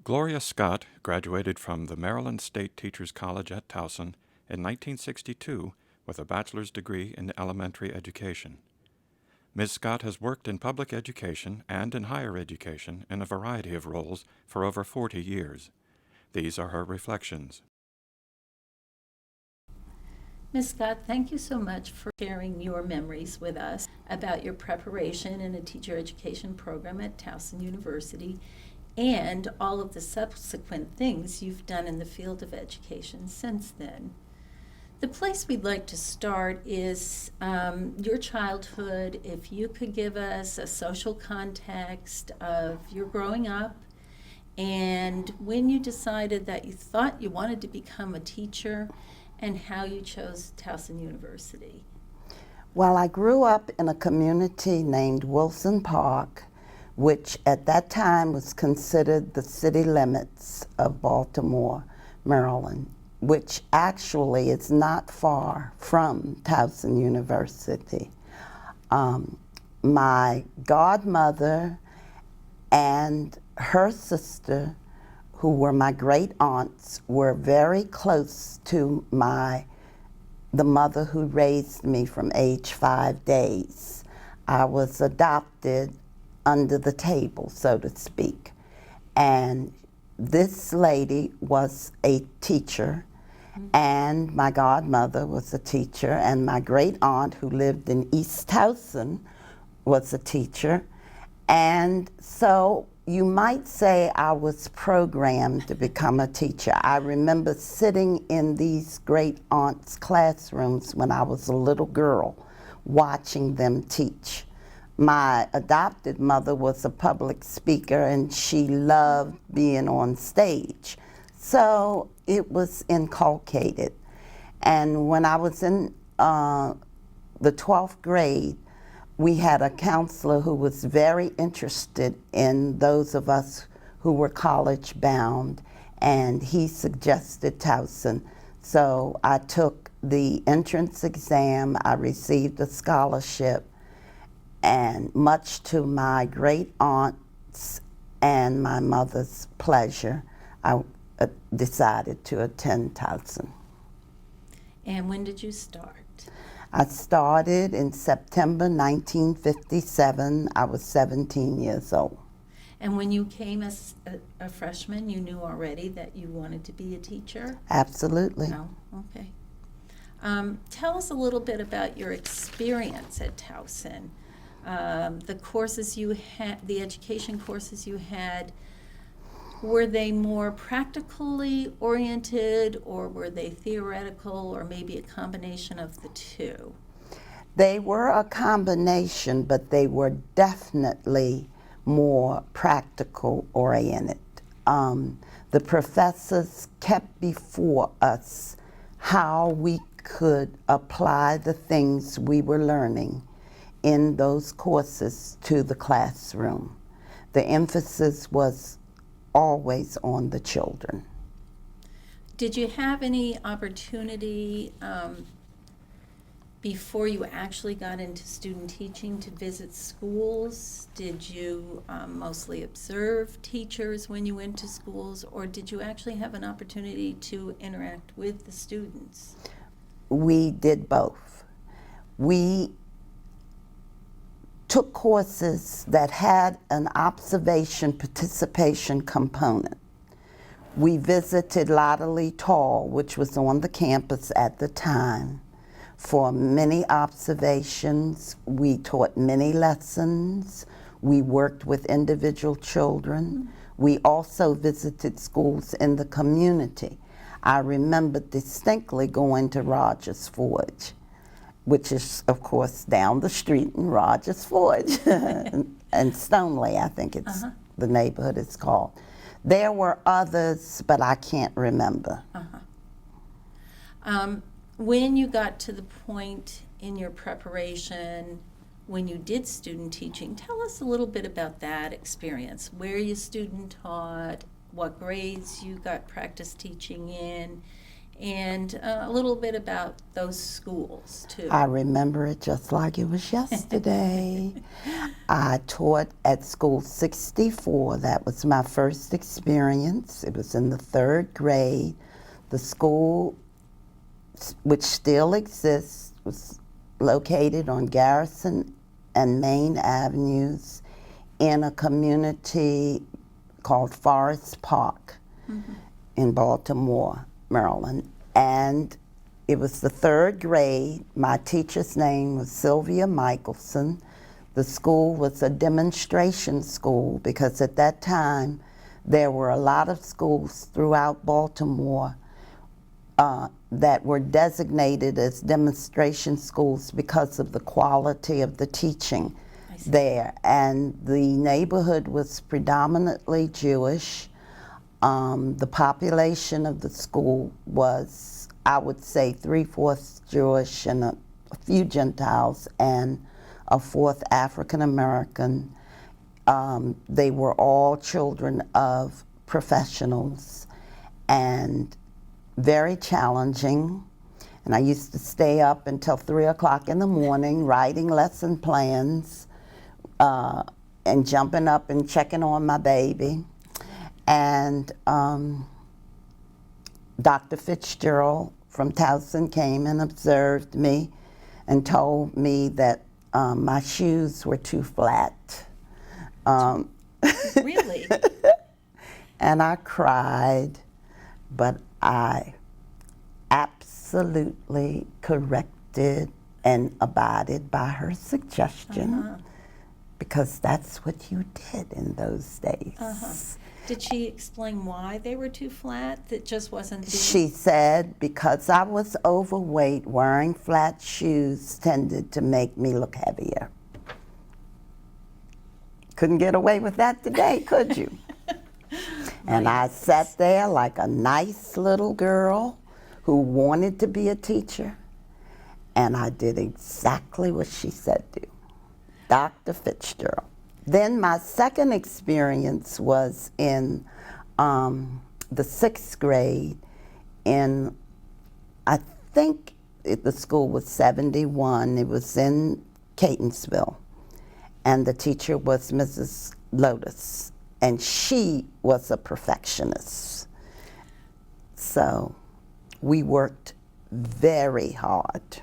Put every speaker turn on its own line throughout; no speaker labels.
Gloria Scott graduated from the Maryland State Teachers College at Towson in 1962 with a bachelor's degree in elementary education. Ms. Scott has worked in public education and in higher education in a variety of roles for over 40 years. These are her reflections.
Ms. Scott, thank you so much for sharing your memories with us about your preparation in a teacher education program at Towson University and all of the subsequent things you've done in the field of education since then. The place we'd like to start is your childhood. If you could give us a social context of your growing up and when you decided that you thought you wanted to become a teacher and how you chose Towson University.
Well, I grew up in a community named Wilson Park, which at that time was considered the city limits of Baltimore, Maryland, which actually is not far from Towson University. My godmother and her sister, who were my great aunts, were very close to the mother who raised me from age 5 days. I was adopted under the table, so to speak. And this lady was a teacher, and my godmother was a teacher, and my great aunt who lived in East Towson was a teacher. And so you might say I was programmed to become a teacher. I remember sitting in these great aunts' classrooms when I was a little girl, watching them teach. My adopted mother was a public speaker and she loved being on stage. So it was inculcated. And when I was in the 12th grade, we had a counselor who was very interested in those of us who were college bound, and he suggested Towson. So I took the entrance exam, I received a scholarship, and much to my great aunt's and my mother's pleasure, I decided to attend Towson.
And when did you start?
I started in September 1957. I was 17 years old.
And when you came as a freshman, you knew already that you wanted to be a teacher?
Absolutely.
No? Okay. Tell us a little bit about your experience at Towson. The courses you had, the education courses you had, were they more practically oriented or were they theoretical or maybe a combination of the two?
They were a combination, but they were definitely more practical oriented. The professors kept before us how we could apply the things we were learning in those courses to the classroom. The emphasis was always on the children.
Did you have any opportunity before you actually got into student teaching to visit schools? Did you mostly observe teachers when you went to schools, or did you actually have an opportunity to interact with the students?
We did both. We took courses that had an observation participation component. We visited Latterly Tall, which was on the campus at the time, for many observations. We taught many lessons. We worked with individual children. We also visited schools in the community. I remember distinctly going to Rogers Forge, which is, of course, down the street in Rogers Forge, and Stoneleigh, I think it's the neighborhood it's called. There were others, but I can't remember.
When you got to the point in your preparation when you did student teaching, tell us a little bit about that experience, where you student taught, what grades you got practice teaching in, and a little bit about those schools, too.
I remember it just like it was yesterday. I taught at School 64. That was my first experience. It was in the 3rd grade. The school, which still exists, was located on Garrison and Main Avenues in a community called Forest Park in Baltimore, Maryland. And it was the 3rd grade. My teacher's name was Sylvia Michaelson. The school was a demonstration school because at that time there were a lot of schools throughout Baltimore that were designated as demonstration schools because of the quality of the teaching there. And the neighborhood was predominantly Jewish. The population of the school was, I would say, 3/4 Jewish and a few Gentiles and a 4th African American. They were all children of professionals and very challenging. And I used to stay up until 3 o'clock in the morning writing lesson plans and jumping up and checking on my baby. And Dr. Fitzgerald from Towson came and observed me and told me that my shoes were too flat.
Really?
And I cried, but I absolutely corrected and abided by her suggestion because that's what you did in those days.
Did she explain why they were too flat? That just wasn't the...
She said because I was overweight, wearing flat shoes tended to make me look heavier. Couldn't get away with that today, could you? And I sat there like a nice little girl who wanted to be a teacher, and I did exactly what she said to. Dr. Fitzgerald. Then my second experience was in the 6th grade in, I think the school was 71. It was in Catonsville. And the teacher was Mrs. Lotus. And she was a perfectionist. So we worked very hard.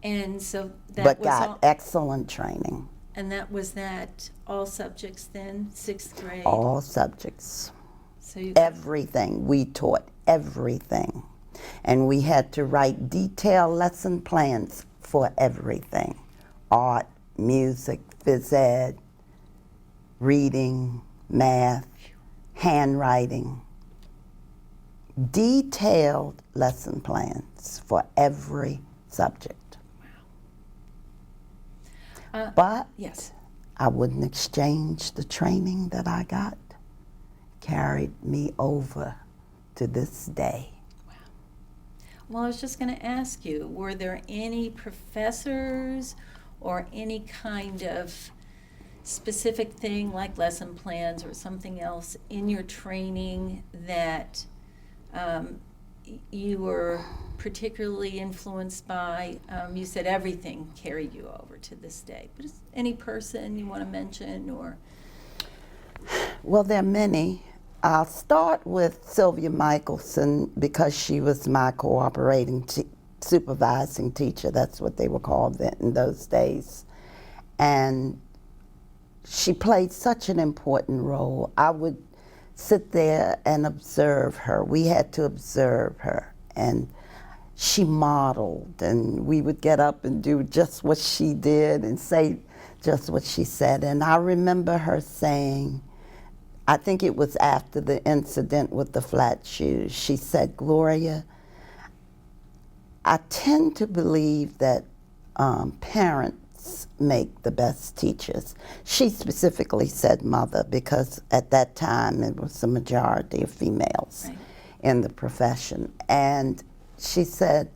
And so that
but
was
got
all,
excellent training.
and that was that all subjects then, 6th grade?
All subjects.
So you
Everything. We taught everything. And we had to write detailed lesson plans for everything. Art, music, phys ed, reading, math, handwriting. Detailed lesson plans for every subject. But
yes.
I wouldn't exchange the training that I got. Carried me over to this day.
Well, I was just going to ask you, were there any professors or any kind of specific thing like lesson plans or something else in your training that you were particularly influenced by? You said everything carried you over to this day, but is any person you want to mention or?
Well, there are many. I'll start with Sylvia Michaelson because she was my cooperating supervising teacher. That's what they were called in those days. And she played such an important role. I would sit there and observe her. We had to observe her. And she modeled, and we would get up and do just what she did and say just what she said. And I remember her saying, I think it was after the incident with the flat shoes, she said, Gloria, I tend to believe that parents make the best teachers. She specifically said mother because at that time it was a majority of females in the profession. And she said,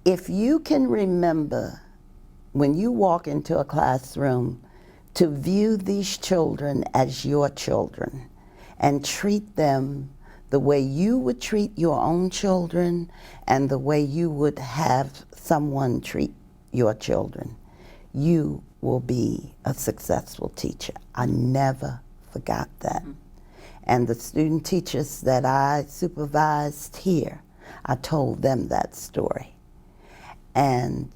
if you can remember when you walk into a classroom to view these children as your children and treat them the the way you would treat your own children and the way you would have someone treat your children, you will be a successful teacher. I never forgot that. And the student teachers that I supervised here, I told them that story. And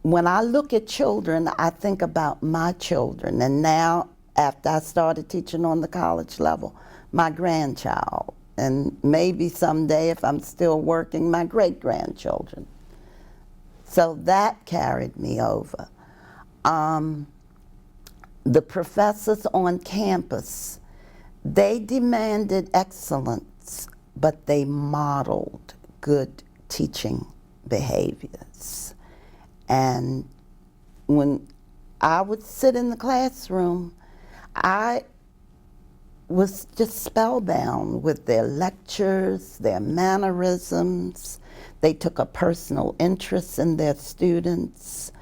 when I look at children, I think about my children. And now, after I started teaching on the college level, my grandchild, and maybe someday, if I'm still working, my great-grandchildren. So that carried me over. The professors on campus, they demanded excellence, but they modeled good teaching behaviors. And when I would sit in the classroom, I was just spellbound with their lectures, their mannerisms. They took a personal interest in their students.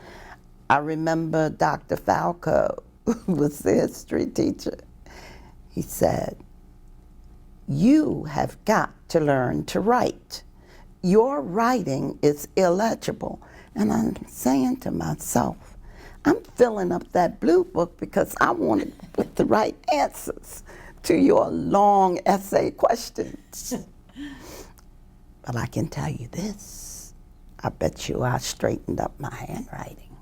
I remember Dr. Falco, who was the history teacher. He said, "You have got to learn to write. Your writing is illegible." And I'm saying to myself, I'm filling up that blue book because I wanted to put the right answers to your long essay questions. But I can tell you this, I bet you I straightened up my handwriting.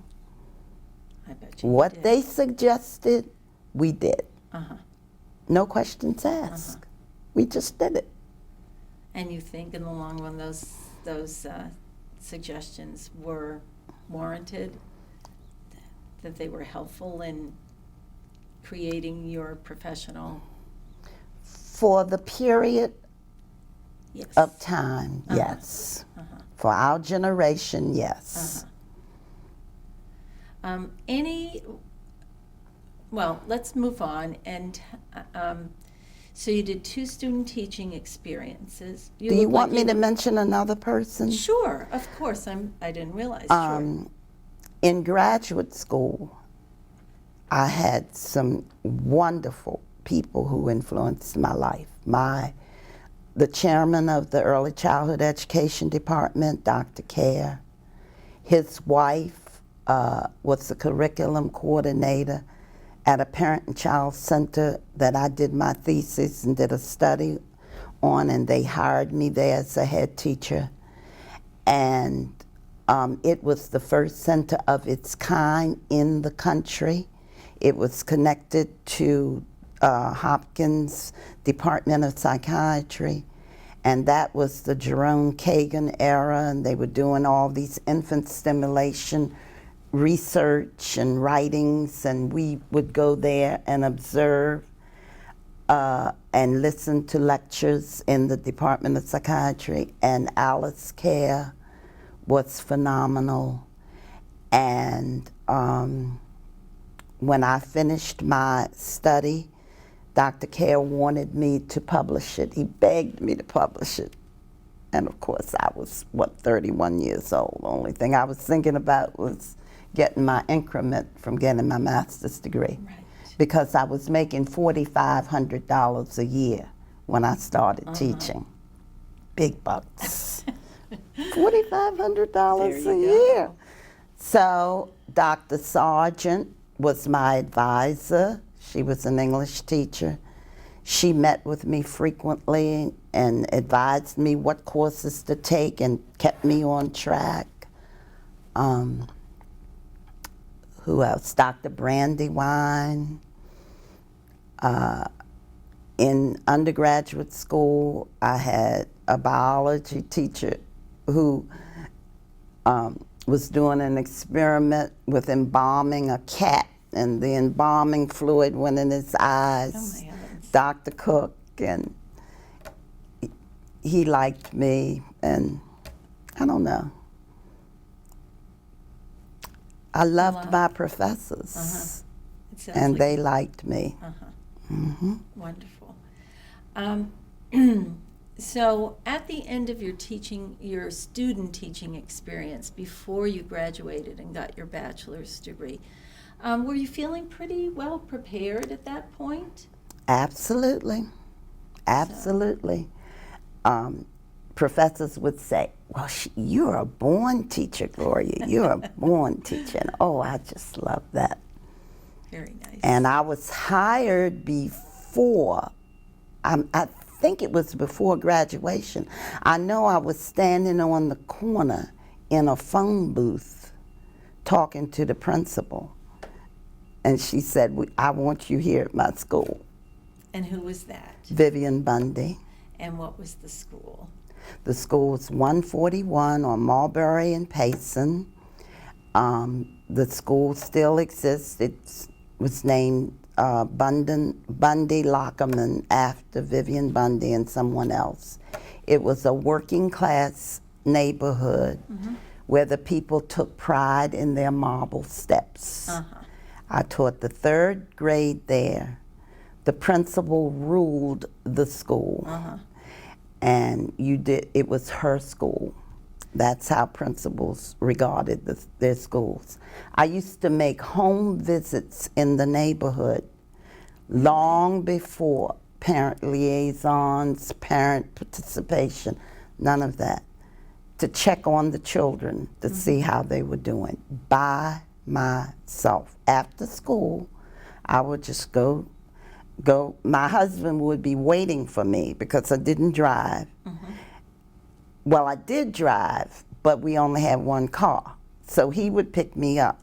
I bet you
What
did.
they suggested, we did.
Uh-huh.
No questions asked. We just did it.
And you think in the long run those suggestions were warranted, that they were helpful in creating your professional?
For the period
Yes.
of time, yes. For our generation, yes.
Well, let's move on. And so you did 2 student teaching experiences.
Do you want me to mention another person?
Sure, of course. I didn't realize. Sure.
In graduate school, I had some wonderful people who influenced my life. The chairman of the Early Childhood Education Department, Dr. Kerr, his wife was the curriculum coordinator at a parent and child center that I did my thesis and did a study on, and they hired me there as a head teacher. And it was the first center of its kind in the country. It was connected to Hopkins Department of Psychiatry, and that was the Jerome Kagan era, and they were doing all these infant stimulation research and writings, and we would go there and observe and listen to lectures in the Department of Psychiatry, and Alice Kerr was phenomenal. And when I finished my study, Dr. Kerr wanted me to publish it. He begged me to publish it. And of course, I was, 31 years old. The only thing I was thinking about was getting my increment from getting my master's degree.
Right.
Because I was making $4,500 a year when I started teaching. Big bucks. $4,500 a year. So Dr. Sargent was my advisor. She was an English teacher. She met with me frequently and advised me what courses to take and kept me on track. Who else? Dr. Brandywine. In undergraduate school, I had a biology teacher who was doing an experiment with embalming a cat, and the embalming fluid went in his eyes.
Oh my heavens.
Dr. Cook, and he liked me, and I don't know. I loved my professors,
It sounds
and
like
they liked me.
Wonderful. So at the end of your student teaching experience, before you graduated and got your bachelor's degree, were you feeling pretty well prepared at that point?
Absolutely. Absolutely. Professors would say, well, you're a born teacher, Gloria. You're a born teacher. And oh, I just love that.
Very nice.
And I was hired before, I think it was before graduation. I know I was standing on the corner in a phone booth talking to the principal. And she said, I want you here at my school.
And who was that?
Vivian Bundy.
And what was the school?
The school was 141 on Mulberry and Payson. The school still exists. It was named Bundy Lockerman after Vivian Bundy and someone else. It was a working class neighborhood where the people took pride in their marble steps. I taught the 3rd grade there. The principal ruled the school. And it was her school. That's how principals regarded their schools. I used to make home visits in the neighborhood long before parent liaisons, parent participation, none of that, to check on the children to see how they were doing by myself. After school, I would just go. My husband would be waiting for me because I didn't drive. Well, I did drive, but we only had one car. So he would pick me up,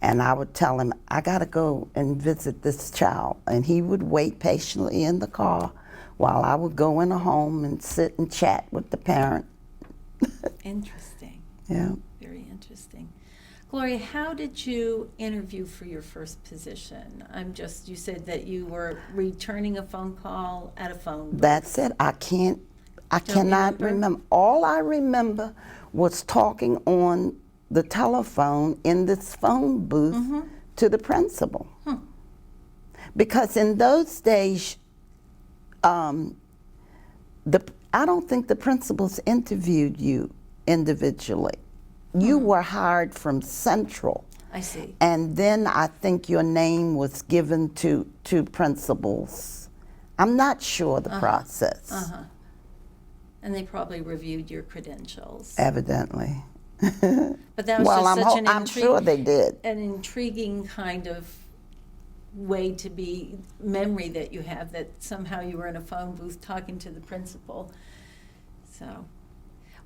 and I would tell him, I gotta go and visit this child. And he would wait patiently in the car while I would go in a home and sit and chat with the parent.
Interesting.
Yeah.
Very interesting. Gloria, how did you interview for your first position? You said that you were returning a phone call at a phone booth.
That's it. I cannot remember. All I remember was talking on the telephone in this phone booth to the principal. Because in those days, I don't think the principals interviewed you individually. You were hired from Central.
I see.
And then I think your name was given to principals. I'm not sure the process.
And they probably reviewed your credentials.
Evidently.
But that was
Well,
just such
I'm sure they did.
An intriguing kind of way to be, memory that you have, that somehow you were in a phone booth talking to the principal. So,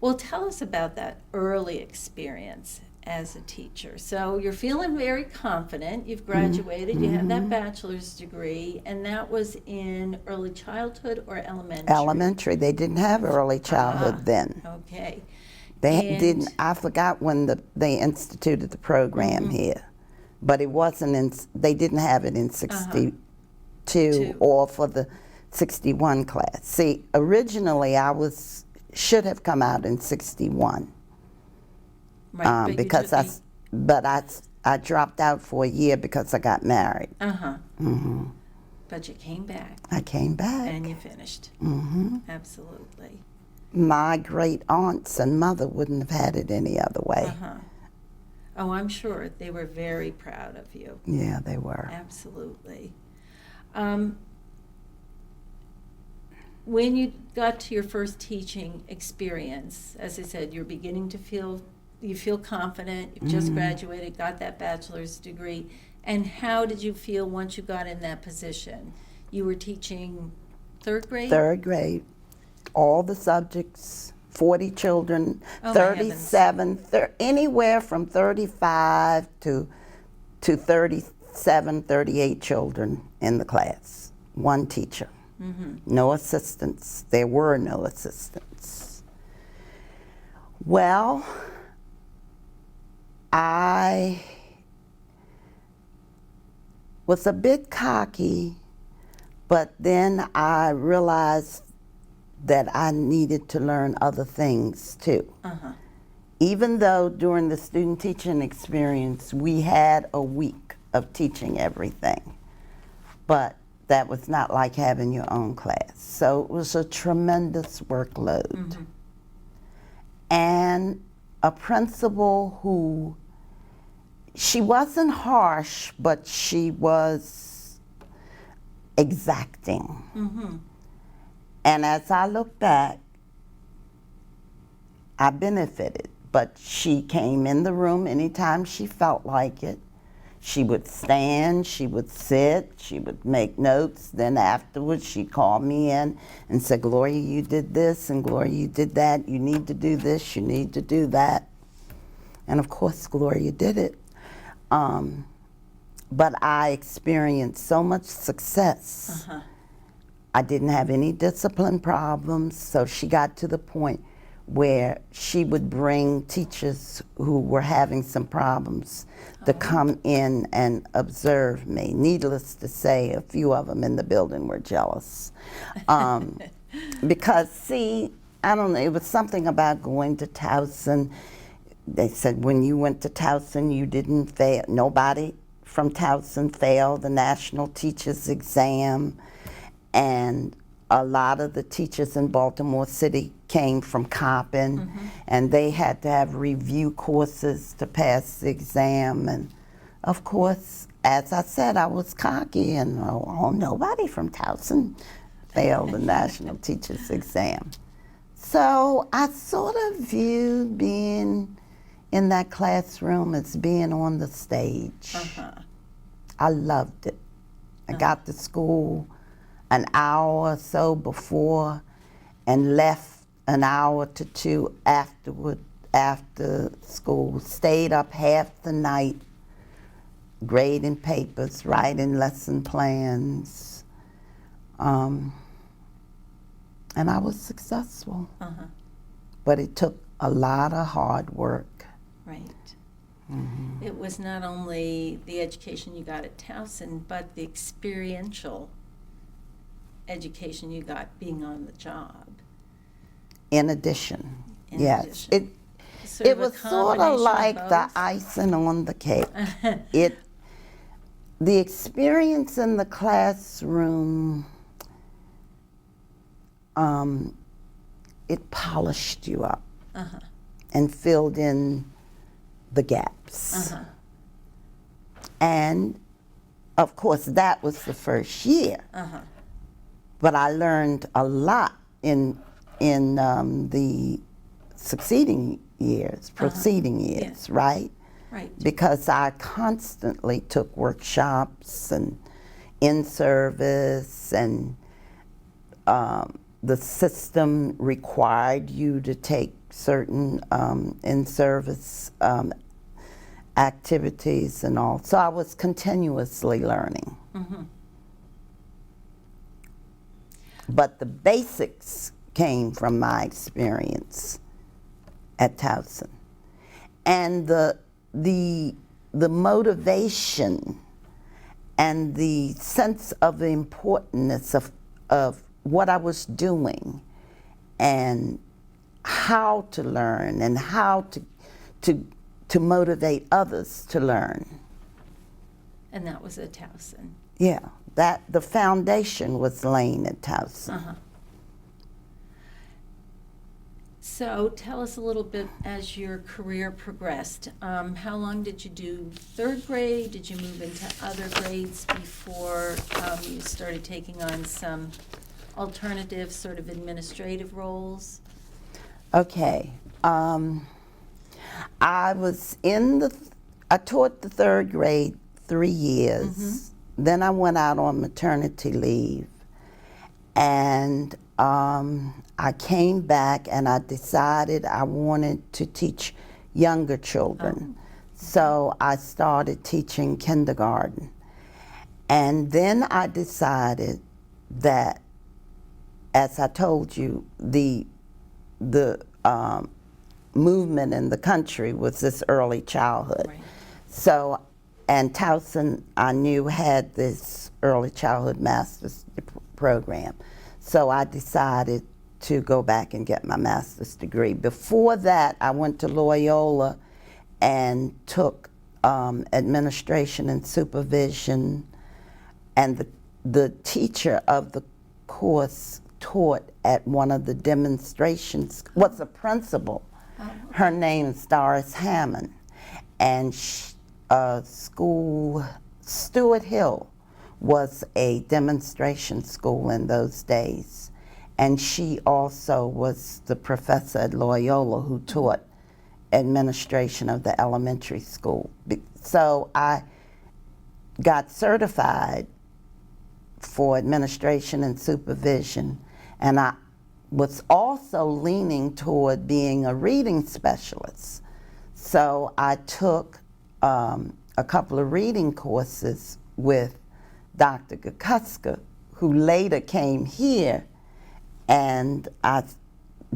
well, tell us about that early experience as a teacher. So you're feeling very confident. You've graduated. You have that bachelor's degree, and that was in early childhood or elementary?
Elementary. They didn't have early childhood then.
Okay.
They didn't. I forgot when they instituted the program here, but it wasn't they didn't have it in 62 or for the 61 class. See, originally should have come out in 61.
Right,
because I dropped out for a year because I got married.
But you came back.
I came back.
And you finished. Absolutely.
My great aunts and mother wouldn't have had it any other way.
Oh, I'm sure they were very proud of you.
Yeah, they were.
Absolutely. When you got to your first teaching experience, as I said, you're beginning to feel confident. You've just graduated, got that bachelor's degree. And how did you feel once you got in that position? You were teaching 3rd grade?
3rd grade. All the subjects, 40 children,
Oh,
37, anywhere from 35 to 37, 38 children in the class. One teacher. No assistants. There were no assistants. Well, I was a bit cocky, but then I realized that I needed to learn other things too. Even though during the student teaching experience we had a week of teaching everything, but that was not like having your own class. So it was a tremendous workload. And a principal who, she wasn't harsh, but she was exacting. And as I look back, I benefited, but she came in the room anytime she felt like it. She would stand, she would sit, she would make notes. Then afterwards, she'd call me in and say, Gloria, you did this, and Gloria, you did that. You need to do this, you need to do that. And of course, Gloria did it. But I experienced so much success. I didn't have any discipline problems, so she got to the point where she would bring teachers who were having some problems to come in and observe me. Needless to say, a few of them in the building were jealous. Because, see, I don't know, it was something about going to Towson. They said when you went to Towson, you didn't fail. Nobody from Towson failed the National Teachers Exam. And a lot of the teachers in Baltimore City came from Coppin, and they had to have review courses to pass the exam. And of course, as I said, I was cocky, and nobody from Towson failed the National Teachers Exam. So I sort of viewed being in that classroom as being on the stage. I loved it. I got to school an hour or so before and left an hour to two after school. Stayed up half the night grading papers, writing lesson plans. And I was successful. But it took a lot of hard work.
Right. It was not only the education you got at Towson, but the experiential education you got being on the job.
In addition,
In
yes.
addition.
It was sort of like the icing on the cake. The experience in the classroom, it polished you up and filled in the gaps. And of course, that was the first year. But I learned a lot in the succeeding years, preceding years, right?
Right.
Because I constantly took workshops and in-service, and the system required you to take certain in-service activities and all. So I was continuously learning. But the basics came from my experience at Towson. And the motivation and the sense of the importance of what I was doing and how to learn and how to motivate others to learn.
And that was at Towson.
Yeah, that the foundation was laying at Towson.
So tell us a little bit as your career progressed. How long did you do third grade? Did you move into other grades before you started taking on some alternative sort of administrative roles?
Okay. I taught the third grade 3 years. Then I went out on maternity leave. And I came back and I decided I wanted to teach younger children. So I started teaching kindergarten. And then I decided that, as I told you, the movement in the country was this early childhood.
Right.
So, and Towson, I knew, had this early childhood master's program. So I decided to go back and get my master's degree. Before that, I went to Loyola and took administration and supervision, and the teacher of the course taught at one of the demonstrations, was a principal. Her name's Doris Hammond, and Stuart Hill was a demonstration school in those days. And she also was the professor at Loyola who taught administration of the elementary school. So I got certified for administration and supervision, and I was also leaning toward being a reading specialist. So I took a couple of reading courses with Dr. Gakuska, who later came here, and I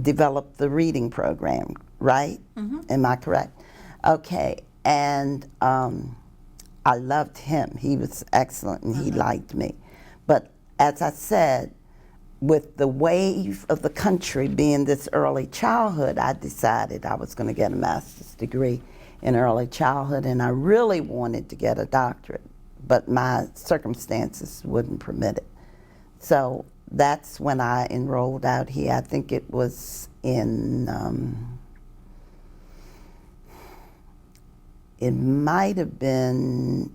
developed the reading program, right? Am I correct? Okay, and I loved him. He was excellent, and he liked me. But as I said, with the wave of the country being this early childhood, I decided I was going to get a master's degree in early childhood, and I really wanted to get a doctorate, but my circumstances wouldn't permit it. So that's when I enrolled out here. I think it was in, it might have been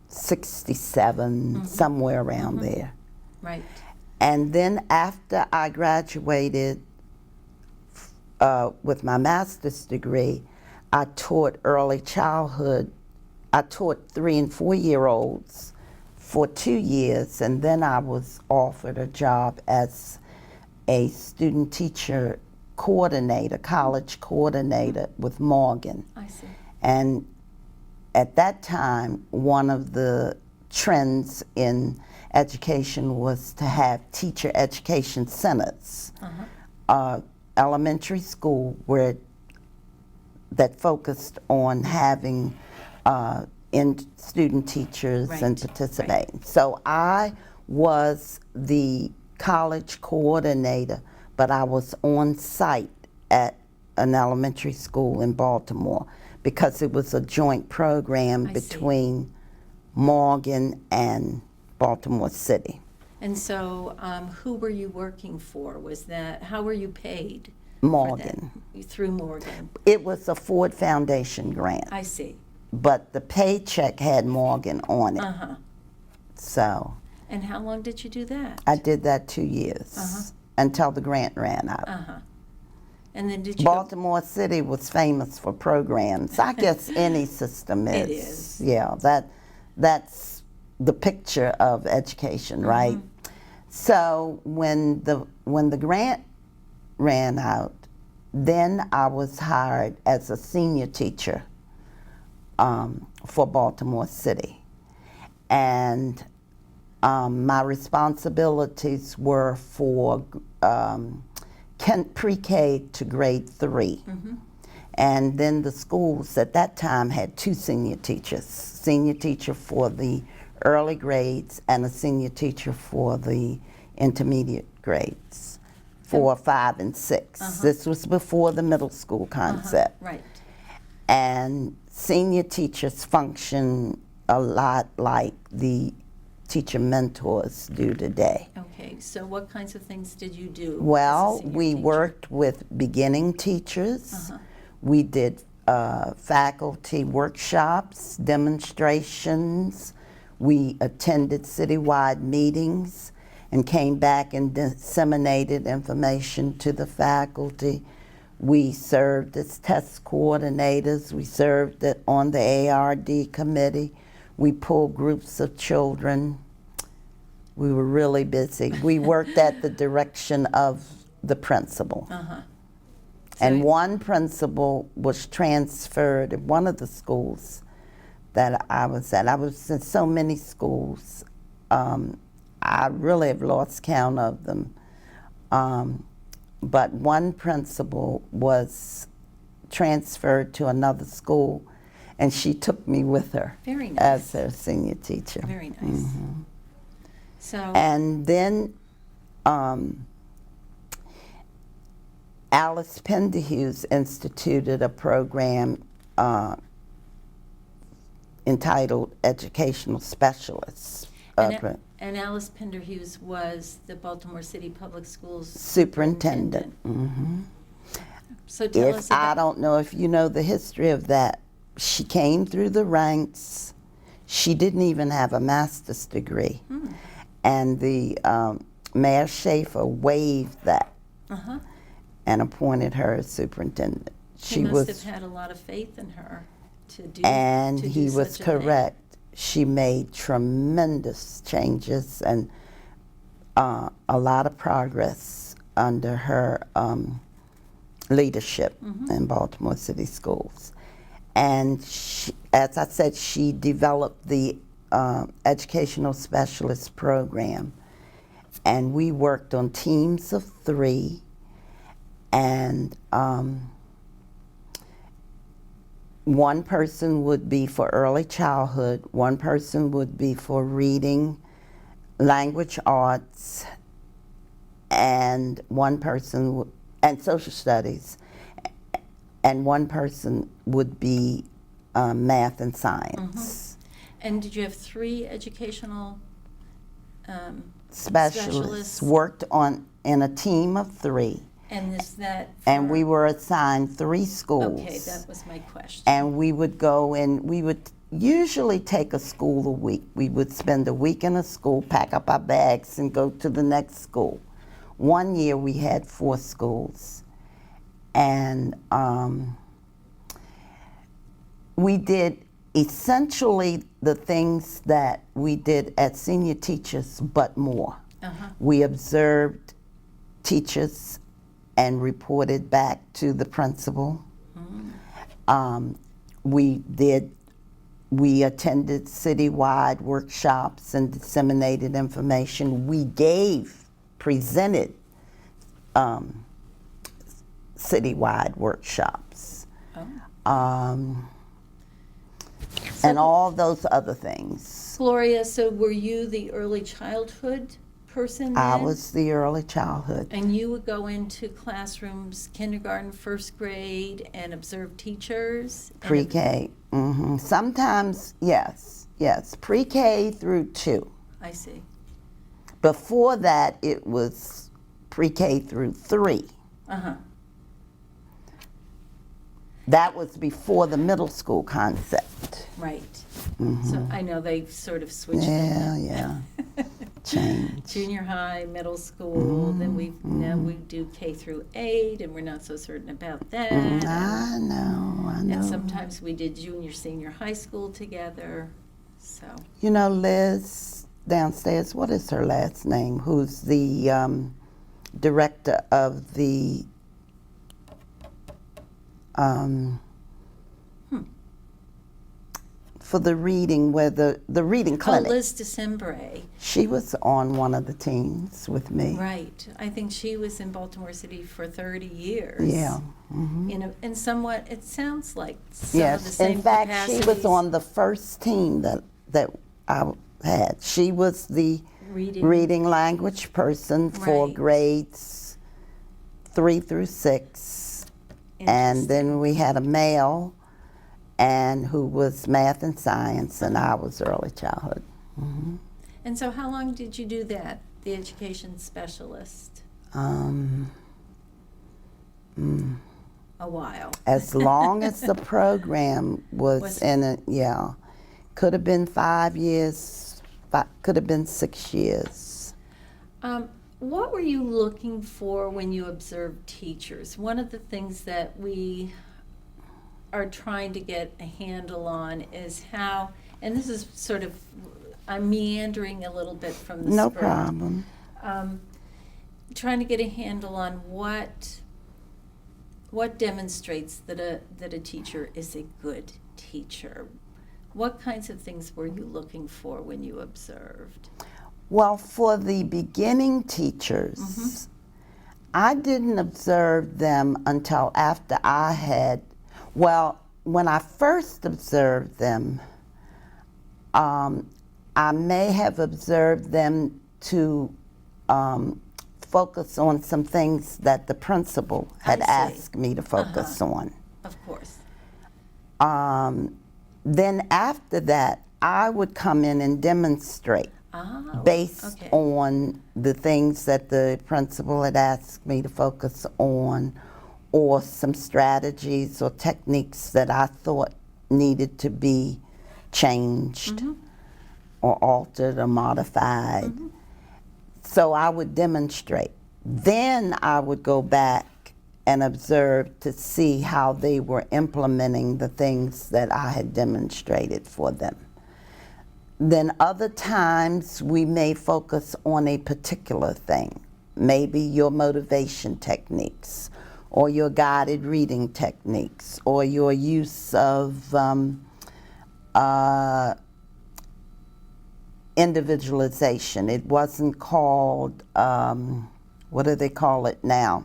67, somewhere around there.
Right.
And then after I graduated with my master's degree, I taught early childhood. I taught 3- and 4-year-olds for 2 years, and then I was offered a job as a student teacher coordinator, college coordinator with Morgan.
I see.
And at that time, one of the trends in education was to have teacher education centers, elementary school that focused on having student teachers and participating.
Right.
So I was the college coordinator, but I was on site at an elementary school in Baltimore because it was a joint program between Morgan and Baltimore City.
And so who were you working for? How were you paid?
Morgan.
Through Morgan.
It was a Ford Foundation grant.
I see.
But the paycheck had Morgan on it. So.
And how long did you do that?
I did that 2 years until the grant ran out.
And then did you
Baltimore City was famous for programs. I guess any system is.
It is.
Yeah, that's the picture of education, right? So when the grant ran out, then I was hired as a senior teacher for Baltimore City. And my responsibilities were for pre-K to grade 3. And then the schools at that time had 2 senior teachers, senior teacher for the early grades and a senior teacher for the intermediate grades, 4, 5, and 6. This was before the middle school concept.
Right.
And senior teachers function a lot like the teacher mentors do today.
Okay, so what kinds of things did you do?
Well, we worked with beginning teachers. We did faculty workshops, demonstrations. We attended citywide meetings and came back and disseminated information to the faculty. We served as test coordinators. We served on the ARD committee. We pulled groups of children. We were really busy. We worked at the direction of the principal. And one principal was transferred at one of the schools that I was at. I was in so many schools. I really have lost count of them. But one principal was transferred to another school, and she took me with her as her senior teacher.
Very nice. So.
And then Alice Penderhughes instituted a program entitled Educational Specialists.
And Alice Penderhughes was the Baltimore City Public Schools
superintendent.
So tell us about...
I don't know if you know the history of that. She came through the ranks. She didn't even have a master's degree. And the Mayor Schaefer waived that
Uh-huh.
and appointed her as superintendent.
He must have had a lot of faith in her to do
And
to do
he was
such a thing.
correct. She made tremendous changes and a lot of progress under her leadership in Baltimore City Schools. And she, as I said, she developed the educational specialist program. And we worked on teams of 3, and one person would be for early childhood, one person would be for reading, language arts, and one person, and social studies, and one person would be math and science.
And did you have 3 educational
Specialists worked in a team of 3.
And is that
And
for-
we were assigned 3 schools.
Okay, that was my question.
And we would go and we would usually take a school a week. We would spend a week in a school, pack up our bags, and go to the next school. One year we had 4 schools. And we did essentially the things that we did at senior teachers, but more. We observed teachers and reported back to the principal. We attended citywide workshops and disseminated information. We presented citywide workshops. And all those other things.
Gloria, so were you the early childhood person then?
I was the early childhood.
And you would go into classrooms, kindergarten, 1st grade, and observe teachers? And
Pre-K. Sometimes, yes. Pre-K through 2.
I see.
Before that, it was pre-K through 3. That was before the middle school concept.
Right. So I know they sort of switched it.
Yeah. Change.
Junior high, middle school, then now we do K through 8, and we're not so certain about that.
I know.
And sometimes we did junior, senior high school together. So
You know, Liz downstairs, what is her last name? Who's the director of the for the reading, where the reading clinic.
Liz DeCembre.
She was on one of the teams with me.
Right. I think she was in Baltimore City for 30 years.
Yeah.
And somewhat, it sounds like some of the
Yes.
same
In fact, she was
capacities.
on the first team that I had. She was the reading language person for
Right.
grades 3 through 6. And then we had a male and who was math and science, and I was early childhood.
And so how long did you do that, the education specialist? A while.
As long as the program was in it, yeah. Could have been 5 years, could have been 6 years.
What were you looking for when you observed teachers? One of the things that we are trying to get a handle on is how, and this is sort of, I'm meandering a little bit from the
No
script.
problem.
Trying to get a handle on what demonstrates that a teacher is a good teacher. What kinds of things were you looking for when you observed?
Well, for the beginning teachers, I didn't observe them until after I had, well, when I first observed them, I may have observed them to focus on some things that the principal had
I see.
asked me to focus on.
Of course.
Then after that, I would come in and demonstrate based on the things that the principal had asked me to focus on, or some strategies or techniques that I thought needed to be changed or altered or modified. So I would demonstrate. Then I would go back and observe to see how they were implementing the things that I had demonstrated for them. Then other times we may focus on a particular thing, maybe your motivation techniques, or your guided reading techniques, or your use of individualization. It wasn't called, what do they call it now?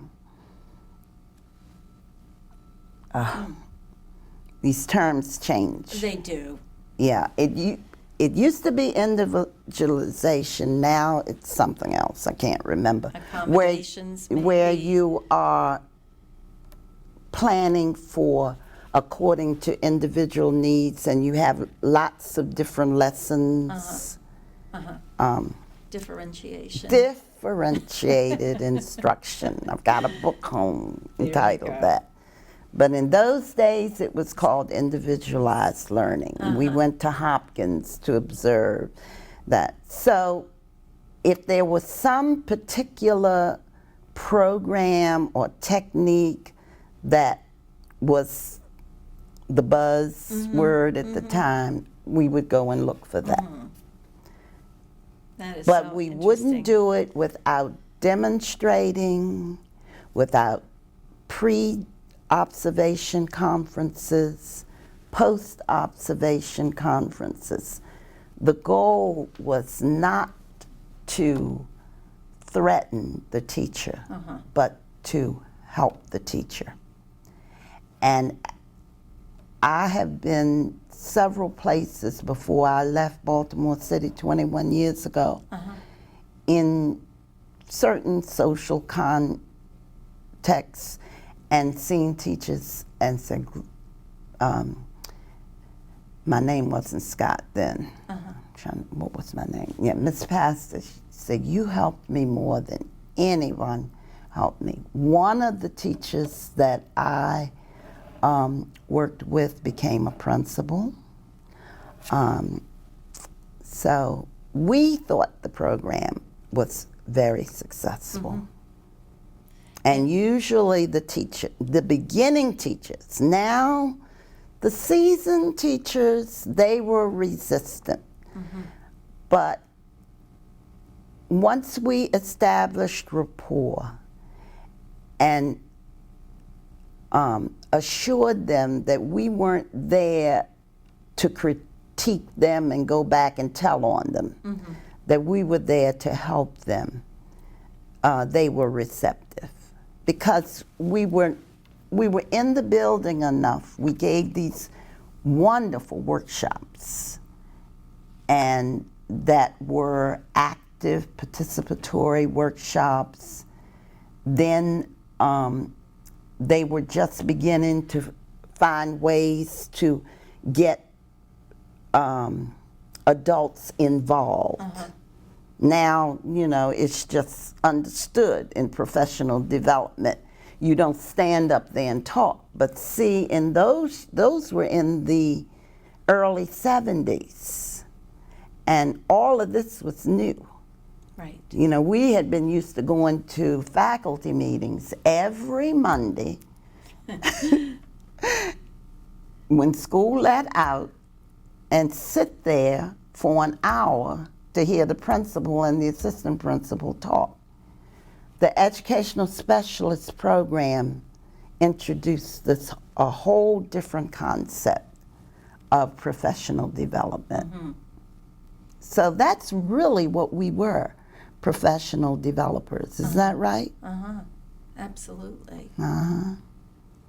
These terms change.
They do.
Yeah, it used to be individualization. Now it's something else. I can't remember.
Accommodations,
where
maybe.
you are planning for according to individual needs, and you have lots of different lessons.
Differentiation.
Differentiated instruction. I've got a book home
There you
entitled
go.
that. But in those days, it was called individualized learning. We went to Hopkins to observe that. So if there was some particular program or technique that was the buzz word at the time, we would go and look for that.
That is
But
so
we
interesting.
wouldn't do it without demonstrating, without pre-observation conferences, post-observation conferences. The goal was not to threaten the teacher, but to help the teacher. And I have been several places before I left Baltimore City 21 years ago in certain social contexts and seen teachers and said, my name wasn't Scott then. What was my name? Yeah, Miss Pastor, she said, you helped me more than anyone helped me. One of the teachers that I worked with became a principal. So we thought the program was very successful. And usually the beginning teachers, now the seasoned teachers, they were resistant. But once we established rapport and assured them that we weren't there to critique them and go back and tell on them, that we were there to help them, they were receptive. Because we were in the building enough, we gave these wonderful workshops, and that were active participatory workshops. Then they were just beginning to find ways to get adults involved. Now, you know, it's just understood in professional development. You don't stand up there and talk. But see, in those were in the early 70s. And all of this was new.
Right.
You know, we had been used to going to faculty meetings every Monday when school let out and sit there for an hour to hear the principal and the assistant principal talk. The educational specialist program introduced a whole different concept of professional development. So that's really what we were, professional developers. Is that right?
Absolutely.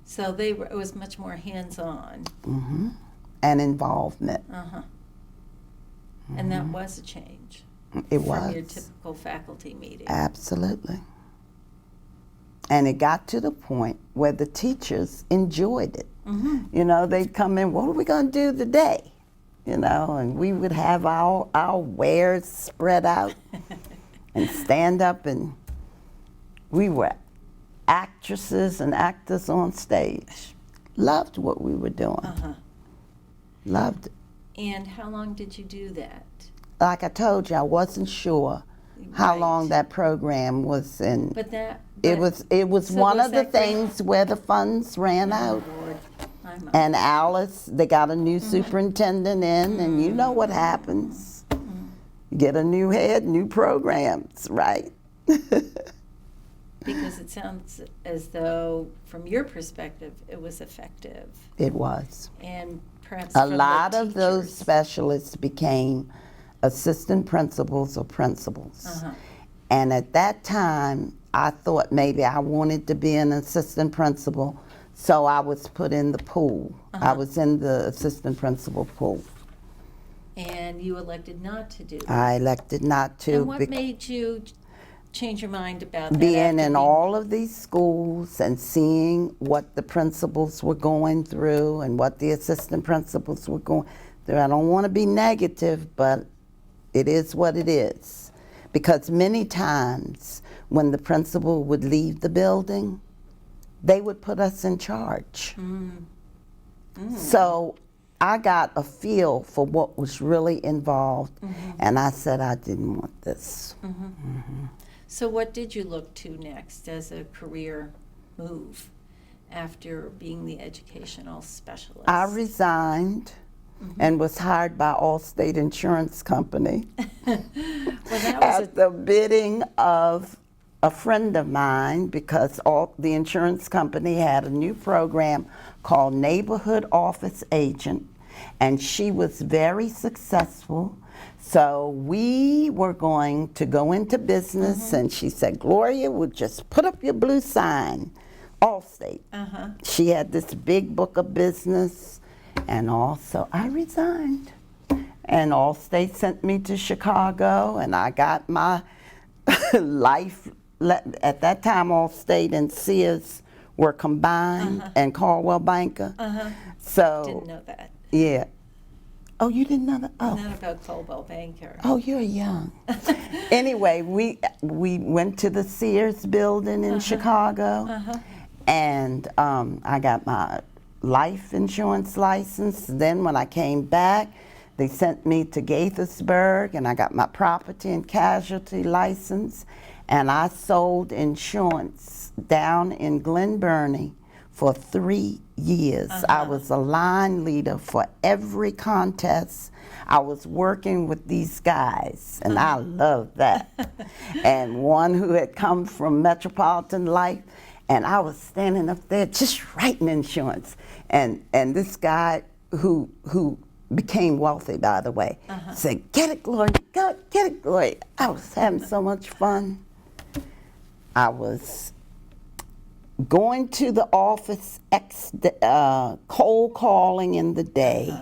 So it was much more hands-on.
And involvement.
And that was a change
It
from
was.
your typical faculty meeting.
Absolutely. And it got to the point where the teachers enjoyed it. You know, they'd come in, what are we going to do today? You know, and we would have our wares spread out and stand up, and we were actresses and actors on stage. Loved what we were doing. Loved it.
And how long did you do that?
Like I told you, I wasn't sure how
Right.
long that program was in.
But
It was
so
one
was
of the
that great?
things where the funds ran
Oh,
out.
Lord. I'm
And Alice, they got a new superintendent in, and you know what happens. You get a new head, new programs, right?
because it sounds as though, from your perspective, it was effective.
It was.
And perhaps
A
from the
lot of those
teachers.
specialists became assistant principals or principals.
Uh-huh.
And at that time, I thought maybe I wanted to be an assistant principal, so I was put in the pool. I was in the assistant principal pool.
And you elected not to do that.
I elected not to.
And what made you change your mind about that?
Being
after
in
being-
all of these schools and seeing what the principals were going through and what the assistant principals were going through. I don't want to be negative, but it is what it is. Because many times when the principal would leave the building, they would put us in charge. So I got a feel for what was really involved, and I said I didn't want this.
So what did you look to next as a career move after being the educational specialist?
I resigned and was hired by Allstate Insurance Company
Well, that was
at the bidding of a friend of mine, because the insurance company had a new program called Neighborhood Office Agent, and she was very successful. So we were going to go into business, and she said, Gloria, would just put up your blue sign, Allstate. She had this big book of business, and also I resigned. And Allstate sent me to Chicago, and I got my life. At that time, Allstate and Sears were combined, and Caldwell Banker. So
didn't know that.
yeah. Oh, you didn't know that? Oh.
Not about Coldwell Banker.
Oh, you're young. Anyway, we went to the Sears building in Chicago, and I got my life insurance license. Then when I came back, they sent me to Gaithersburg, and I got my property and casualty license, and I sold insurance down in Glen Burnie for 3 years. I was a line leader for every contest. I was working with these guys, and I loved that. And one who had come from Metropolitan Life, and I was standing up there just writing insurance. And this guy who became wealthy, by the way, said, "Get it, Gloria, get it, Gloria." I was having so much fun. I was going to the office, cold calling in the day,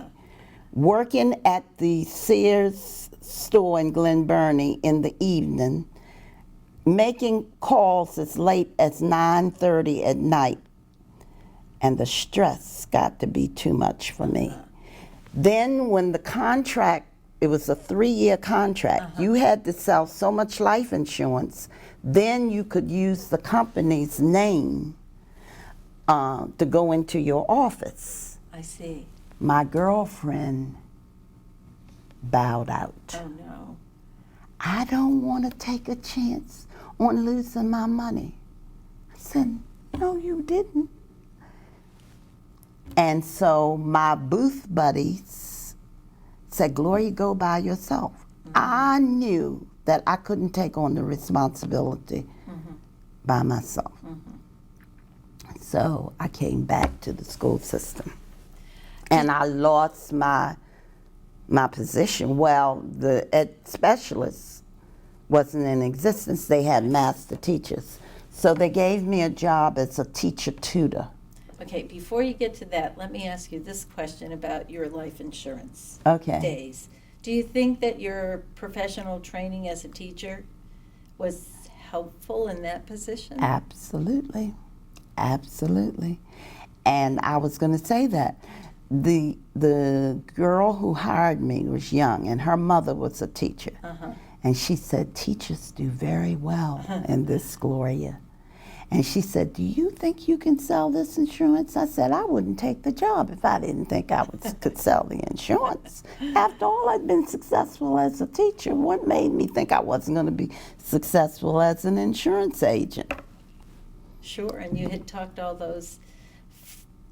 working at the Sears store in Glen Burnie in the evening, making calls as late as 9:30 at night, and the stress got to be too much for me. Then when the contract, it was a 3-year contract, you had to sell so much life insurance, then you could use the company's name to go into your office.
I see.
My girlfriend bowed out.
Oh, no.
I don't want to take a chance on losing my money. I said, no, you didn't. And so my booth buddies said, Gloria, go by yourself. I knew that I couldn't take on the responsibility by myself. So I came back to the school system. And I lost my position. Well, the ed specialist wasn't in existence. They had master teachers. So they gave me a job as a teacher tutor.
Okay, before you get to that, let me ask you this question about your life insurance
Okay.
days. Do you think that your professional training as a teacher was helpful in that position?
Absolutely. Absolutely. And I was going to say that. The girl who hired me was young, and her mother was a teacher. And she said, teachers do very well in this, Gloria. And she said, do you think you can sell this insurance? I said, I wouldn't take the job if I didn't think I could sell the insurance. After all, I'd been successful as a teacher. What made me think I wasn't going to be successful as an insurance agent?
Sure, and you had talked all those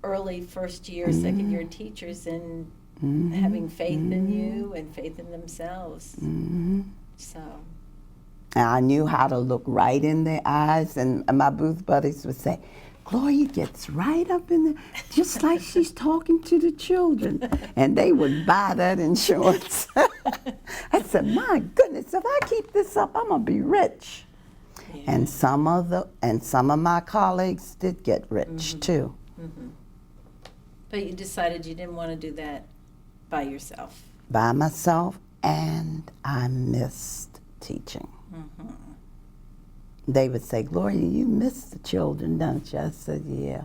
early first year, second year teachers in having faith in you and faith in themselves. So.
And I knew how to look right in their eyes, and my booth buddies would say, Gloria gets right up in there, just like she's talking to the children. And they would buy that insurance. I said, my goodness, if I keep this up, I'm gonna be rich. Yeah. And some of my colleagues did get rich too.
But you decided you didn't want to do that by yourself.
By myself, and I missed teaching. They would say, Gloria, you miss the children, don't you? I said, yeah.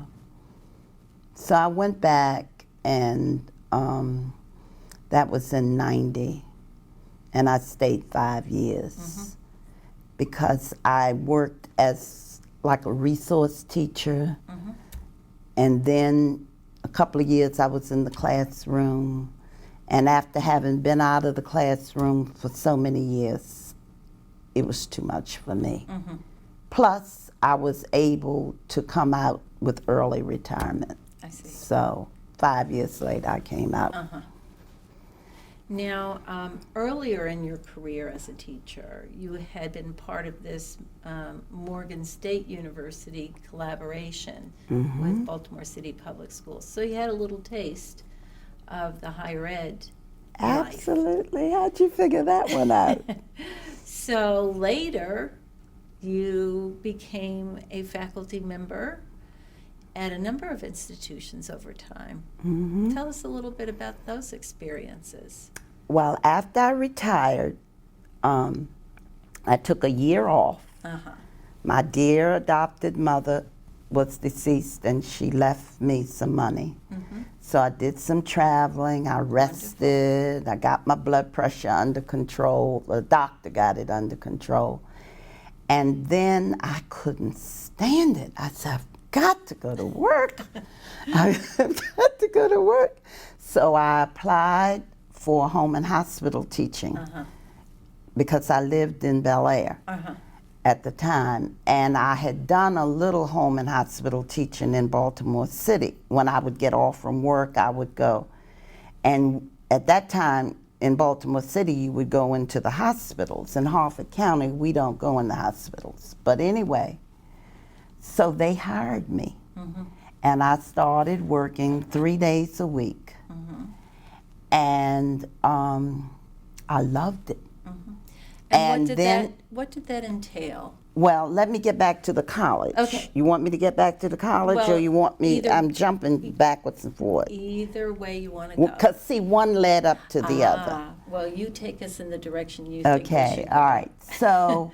So I went back, and that was in '90, and I stayed 5 years because I worked as like a resource teacher, and then a couple of years I was in the classroom, and after having been out of the classroom for so many years, it was too much for me. Plus, I was able to come out with early retirement.
I see.
So 5 years later, I came out.
Now, earlier in your career as a teacher, you had been part of this Morgan State University collaboration with Baltimore City Public Schools. So you had a little taste of the higher ed life.
Absolutely. How'd you figure that one out?
So later, you became a faculty member at a number of institutions over time. Tell us a little bit about those experiences.
Well, after I retired, I took a year off. My dear adopted mother was deceased, and she left me some money. So I did some traveling, I rested, I got my blood pressure under control. The doctor got it under control. And then I couldn't stand it. I said, I've got to go to work. I've got to go to work. So I applied for home and hospital teaching because I lived in Bel Air at the time. And I had done a little home and hospital teaching in Baltimore City. When I would get off from work, I would go. And at that time, in Baltimore City, you would go into the hospitals. In Harford County, we don't go in the hospitals. But anyway, so they hired me. And I started working 3 days a week. And I loved it.
And what did that entail?
Well, let me get back to the college.
Okay.
You want me to get back to the college,
Well,
or you want me, I'm jumping backwards and forward.
Either way you want to go.
Because, see, one led up to the other.
Well, you take us in the direction you think we
Okay,
should
all
go.
right. So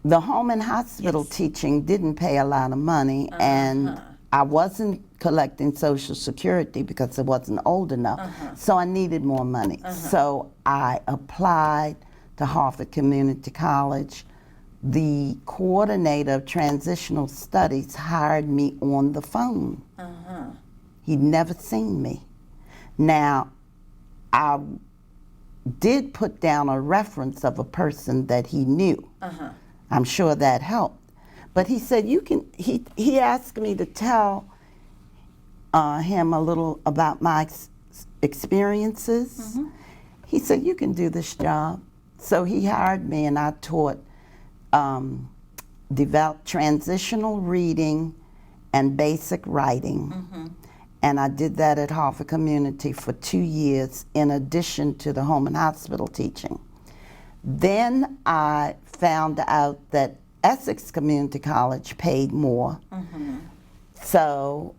the home and hospital teaching didn't pay a lot of money, and I wasn't collecting Social Security because I wasn't old enough. So I needed more money. So I applied to Harford Community College. The coordinator of transitional studies hired me on the phone. He'd never seen me. Now, I did put down a reference of a person that he knew. I'm sure that helped. But he said, you can, he asked me to tell him a little about my experiences. He said, you can do this job. So he hired me, and I taught developed transitional reading and basic writing. And I did that at Harford Community for 2 years in addition to the home and hospital teaching. Then I found out that Essex Community College paid more. So,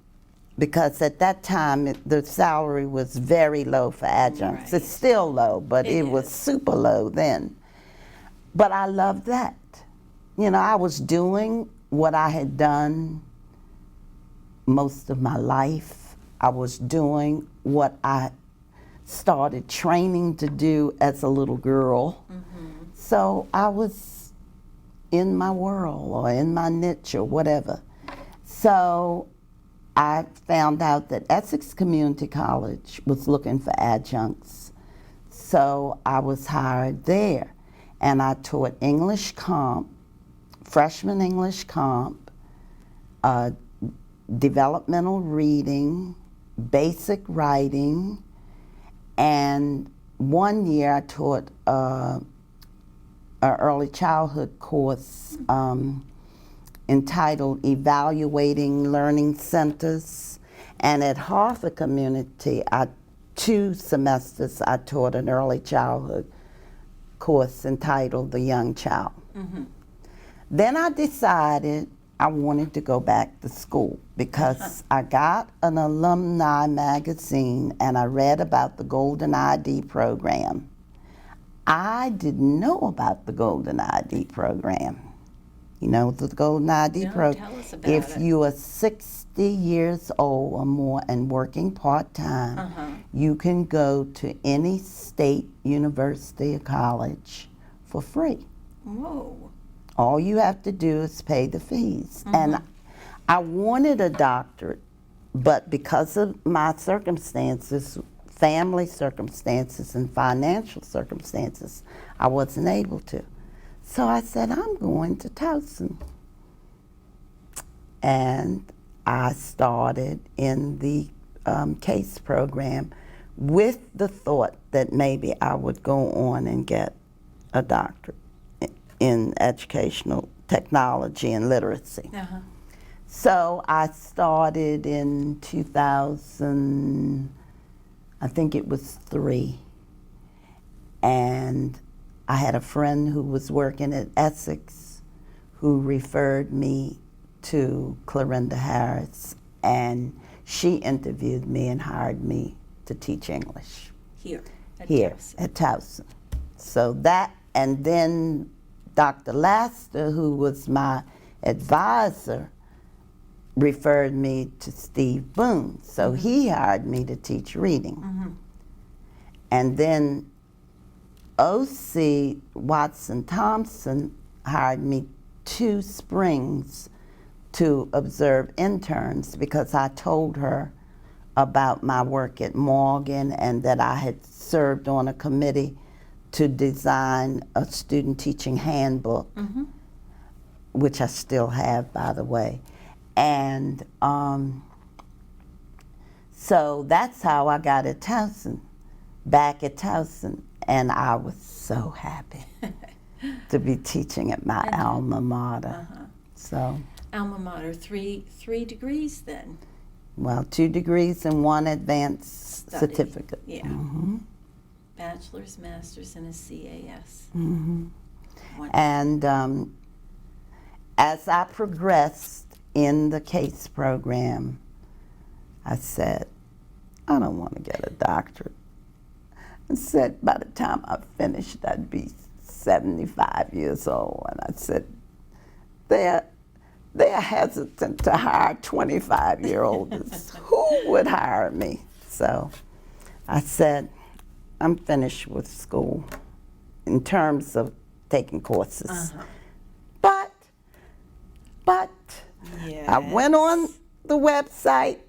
because at that time the salary was very low for adjuncts. It's still low, but it was super low then. But I loved that. You know, I was doing what I had done most of my life. I was doing what I started training to do as a little girl. So I was in my world or in my niche or whatever. So I found out that Essex Community College was looking for adjuncts. So I was hired there, and I taught English comp, freshman English comp, developmental reading, basic writing, and one year I taught an early childhood course entitled Evaluating Learning Centers. And at Harvard Community, 2 semesters I taught an early childhood course entitled The Young Child. Mm-hmm. Then I decided I wanted to go back to school because I got an alumni magazine and I read about the Golden ID program. I didn't know about the Golden ID program. You know the Golden ID program?
Tell us about
if
it.
you are 60 years old or more and working part-time, you can go to any state university or college for free.
Whoa.
All you have to do is pay the fees. And I wanted a doctorate, but because of my circumstances, family circumstances and financial circumstances, I wasn't able to. So I said, I'm going to Towson. And I started in the CASE program with the thought that maybe I would go on and get a doctorate in educational technology and literacy. So I started in 2000, I think it was 3. And I had a friend who was working at Essex who referred me to Clorinda Harris, and she interviewed me and hired me to teach English.
Here
At Towson. So that, and then Dr. Laster, who was my advisor, referred me to Steve Boone. So he hired me to teach reading. And then O.C. Watson Thompson hired me 2 springs to observe interns because I told her about my work at Morgan and that I had served on a committee to design a student teaching handbook, which I still have, by the way. And so that's how I got at Towson, back at Towson. And I was so happy to be teaching at my alma mater. So,
alma mater, 3 degrees then.
Well, 2 degrees and 1 advanced
Study.
certificate.
Yeah. Bachelor's, master's, and a CAS.
And as I progressed in the CASE program, I said, I don't want to get a doctorate. I said by the time I finished, I'd be 75 years old. And I said, they're hesitant to hire 25-year-olds. Who would hire me? So I said, I'm finished with school in terms of taking courses. But I went on the website,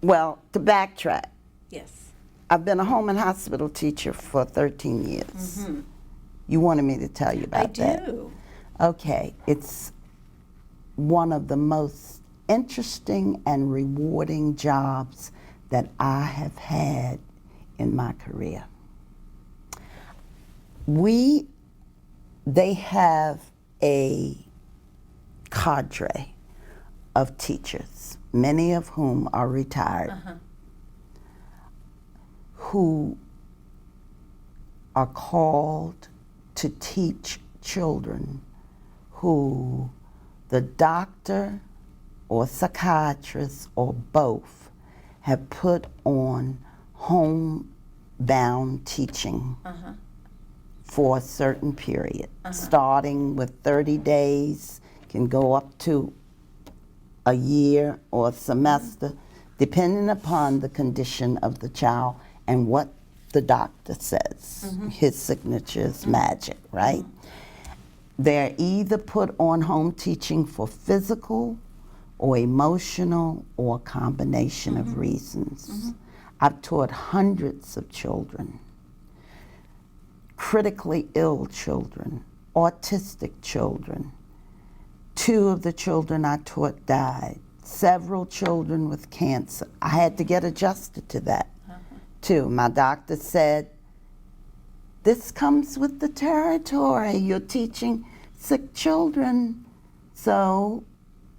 well, to backtrack.
Yes.
I've been a home and hospital teacher for 13 years. You wanted me to tell you about that?
I do.
Okay, it's one of the most interesting and rewarding jobs that I have had in my career. They have a cadre of teachers, many of whom are retired, who are called to teach children who the doctor or psychiatrist or both have put on homebound teaching for a certain period, starting with 30 days, can go up to a year or a semester, depending upon the condition of the child and what the doctor says. His signature is magic, right? They're either put on home teaching for physical or emotional or a combination of reasons. I've taught hundreds of children, critically ill children, autistic children. 2 of the children I taught died. Several children with cancer. I had to get adjusted to that, too. My doctor said, this comes with the territory. You're teaching sick children. So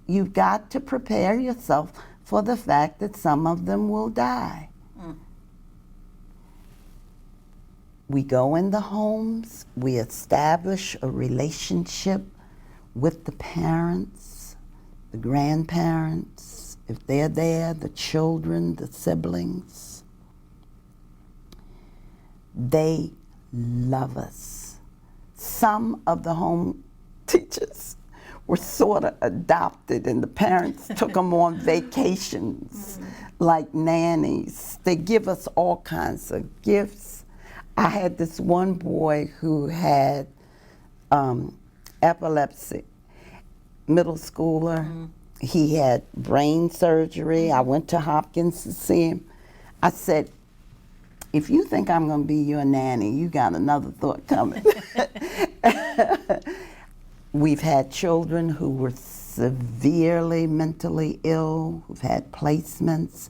you've got to prepare yourself for the fact that some of them will die. We go in the homes, we establish a relationship with the parents, the grandparents, if they're there, the children, the siblings. They love us. Some of the home teachers were sort of adopted, and the parents took them on vacations like nannies. They give us all kinds of gifts. I had this one boy who had epilepsy, middle schooler. He had brain surgery. I went to Hopkins to see him. I said, if you think I'm going to be your nanny, you got another thought coming. We've had children who were severely mentally ill, who've had placements.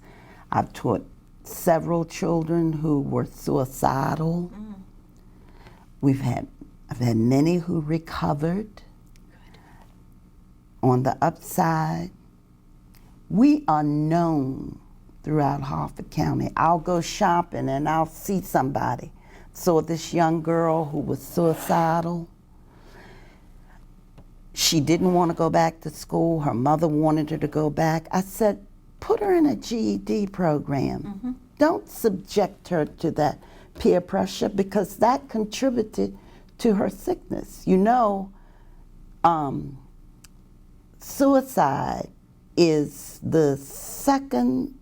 I've taught several children who were suicidal. I've had many who recovered. On the upside, we are known throughout Harford County. I'll go shopping and I'll see somebody. Saw this young girl who was suicidal. She didn't want to go back to school. Her mother wanted her to go back. I said, put her in a GED program. Don't subject her to that peer pressure, because that contributed to her sickness. You know, suicide is the second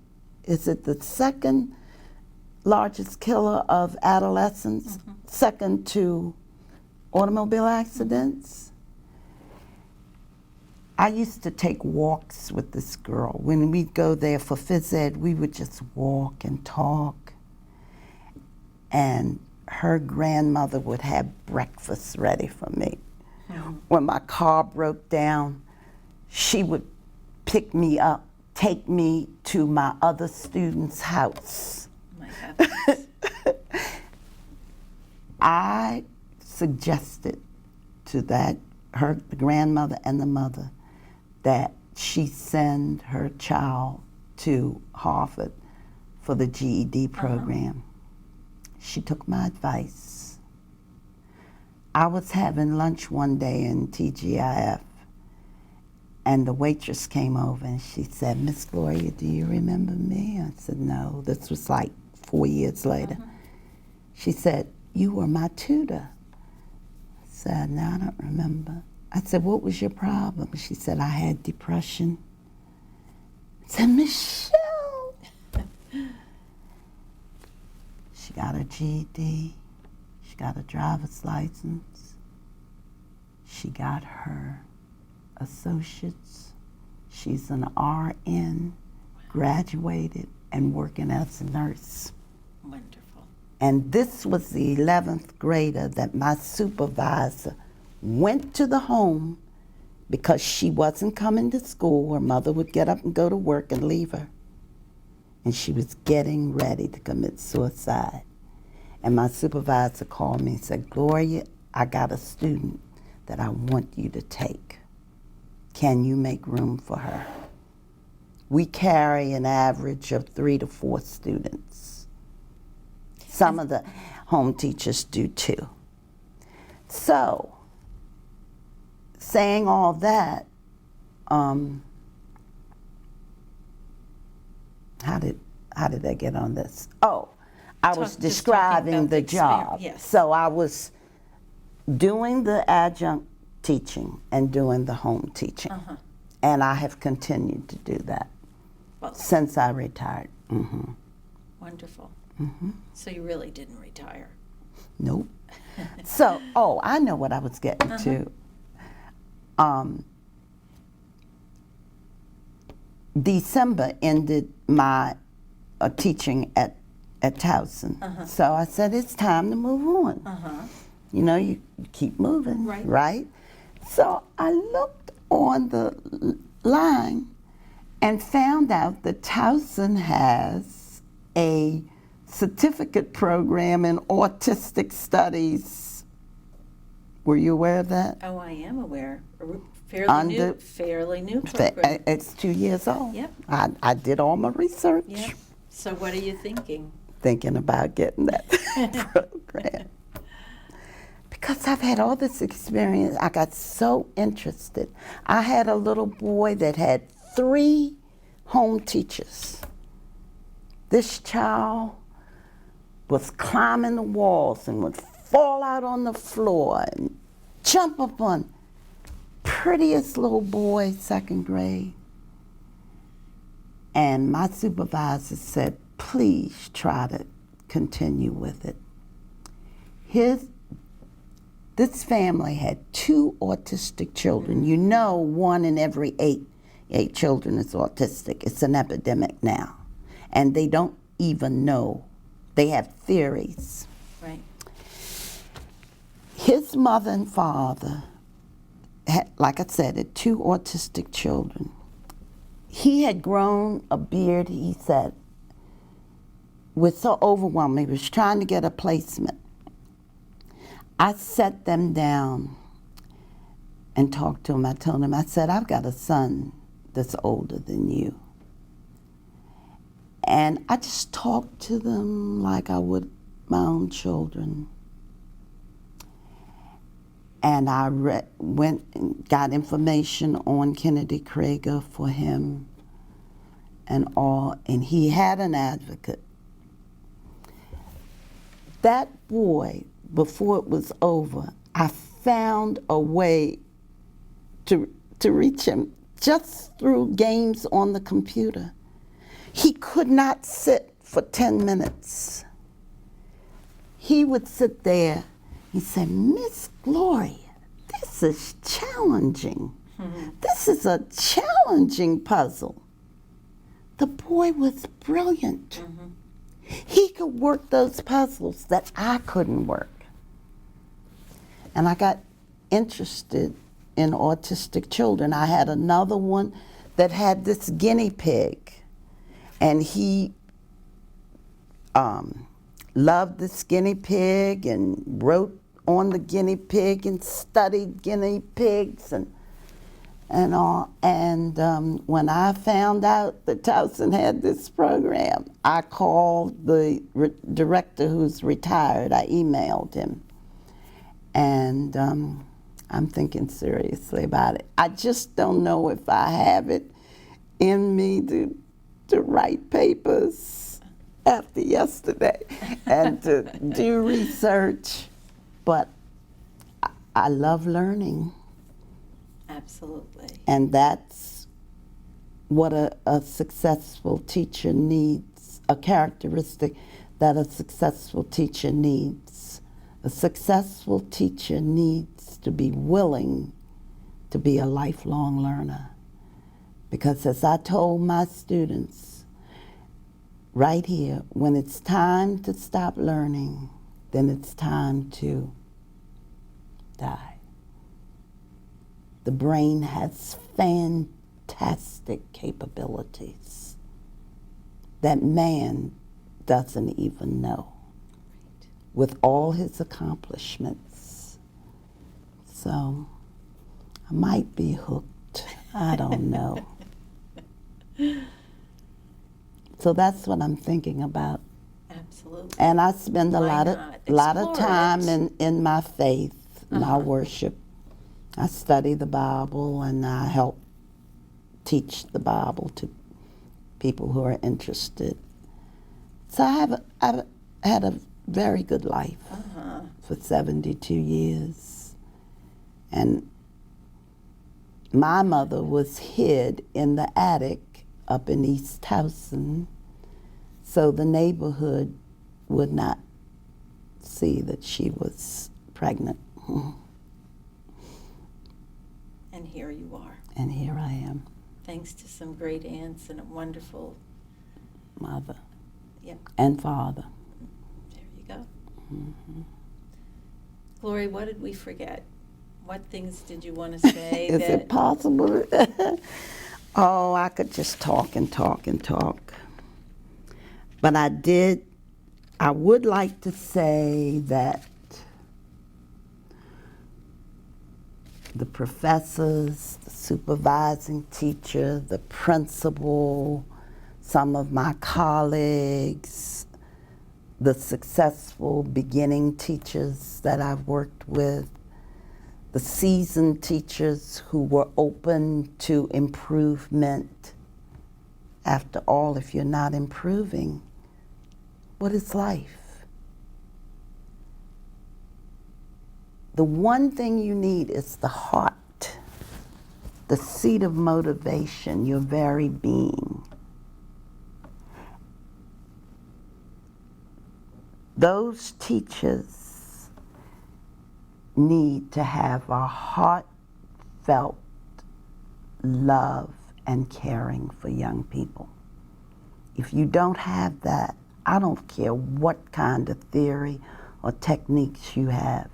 largest killer of adolescents, second to automobile accidents. I used to take walks with this girl. When we'd go there for phys ed, we would just walk and talk. And her grandmother would have breakfast ready for me. When my car broke down, she would pick me up, take me to my other student's house.
My heavens.
I suggested to the grandmother and the mother, that she send her child to Harvard for the GED program. She took my advice. I was having lunch one day in TGIF, and the waitress came over and she said, Miss Gloria, do you remember me? I said, no. This was like 4 years later. She said, you were my tutor. I said, no, I don't remember. I said, what was your problem? She said, I had depression. I said, Michelle. She got her GED. She got a driver's license. She got her associates. She's an RN, graduated, and working as a nurse.
Wonderful.
And this was the 11th grader that my supervisor went to the home because she wasn't coming to school. Her mother would get up and go to work and leave her. And she was getting ready to commit suicide. And my supervisor called me and said, Gloria, I got a student that I want you to take. Can you make room for her? We carry an average of 3 to 4 students. Some of the home teachers do too. So, saying all that, how did I get on this? Oh, I was describing the job.
Yes.
So I was doing the adjunct teaching and doing the home teaching. And I have continued to do that since I retired.
Wonderful. So you really didn't retire.
Nope. So, I know what I was getting to. December ended my teaching at Towson. So I said, it's time to move on. You know, you keep moving, right? So I looked on the line and found out that Towson has a certificate program in autistic studies. Were you aware of that?
Oh, I am aware. Fairly new program.
It's 2 years old.
Yep.
I did all my research.
Yep. So what are you thinking?
Thinking about getting that program. Because I've had all this experience, I got so interested. I had a little boy that had 3 home teachers. This child was climbing the walls and would fall out on the floor and jump up on. Prettiest little boy, 2nd grade. And my supervisor said, please try to continue with it. This family had 2 autistic children. You know, 1 in every 8 children is autistic. It's an epidemic now. And they don't even know. They have theories.
Right.
His mother and father had, like I said, had 2 autistic children. He had grown a beard, he said, was so overwhelmed. He was trying to get a placement. I sat them down and talked to him. I told him, I said, I've got a son that's older than you. And I just talked to them like I would my own children. And I went and got information on Kennedy Krieger for him and all, and he had an advocate. That boy, before it was over, I found a way to reach him just through games on the computer. He could not sit for 10 minutes. He would sit there. He said, Miss Gloria, this is challenging. This is a challenging puzzle. The boy was brilliant. He could work those puzzles that I couldn't work. And I got interested in autistic children. I had another one that had this guinea pig, and he loved this guinea pig and wrote on the guinea pig and studied guinea pigs and all. And when I found out that Towson had this program, I called the director who's retired. I emailed him. And I'm thinking seriously about it. I just don't know if I have it in me to write papers after yesterday and to do research. But I love learning.
Absolutely.
And that's what a successful teacher needs, a characteristic that a successful teacher needs. A successful teacher needs to be willing to be a lifelong learner. Because as I told my students, right here, when it's time to stop learning, then it's time to die. The brain has fantastic capabilities that man doesn't even know, with all his accomplishments. So I might be hooked. I don't know. So that's what I'm thinking about.
Absolutely.
And I spend a
Why
lot
not?
of time
Explore
in my faith, my worship. I study the Bible and I help teach the Bible to people who are interested. So I've had a very good life for 72 years. And my mother was hid in the attic up in East Towson, so the neighborhood would not see that she was pregnant.
And And here you are.
And here I am,
Thanks to some great aunts and a wonderful,
mother
yep,
and father.
there you go.
Mm-hmm.
Gloria, what did we forget? What things did you want to say?
Is it possible? Oh, I could just talk and talk and talk. But I would like to say that the professors, the supervising teacher, the principal, some of my colleagues, the successful beginning teachers that I've worked with, the seasoned teachers who were open to improvement. After all, if you're not improving, what is life? The one thing you need is the heart, the seat of motivation, your very being. Those teachers need to have a heartfelt love and caring for young people. If you don't have that, I don't care what kind of theory or techniques you have,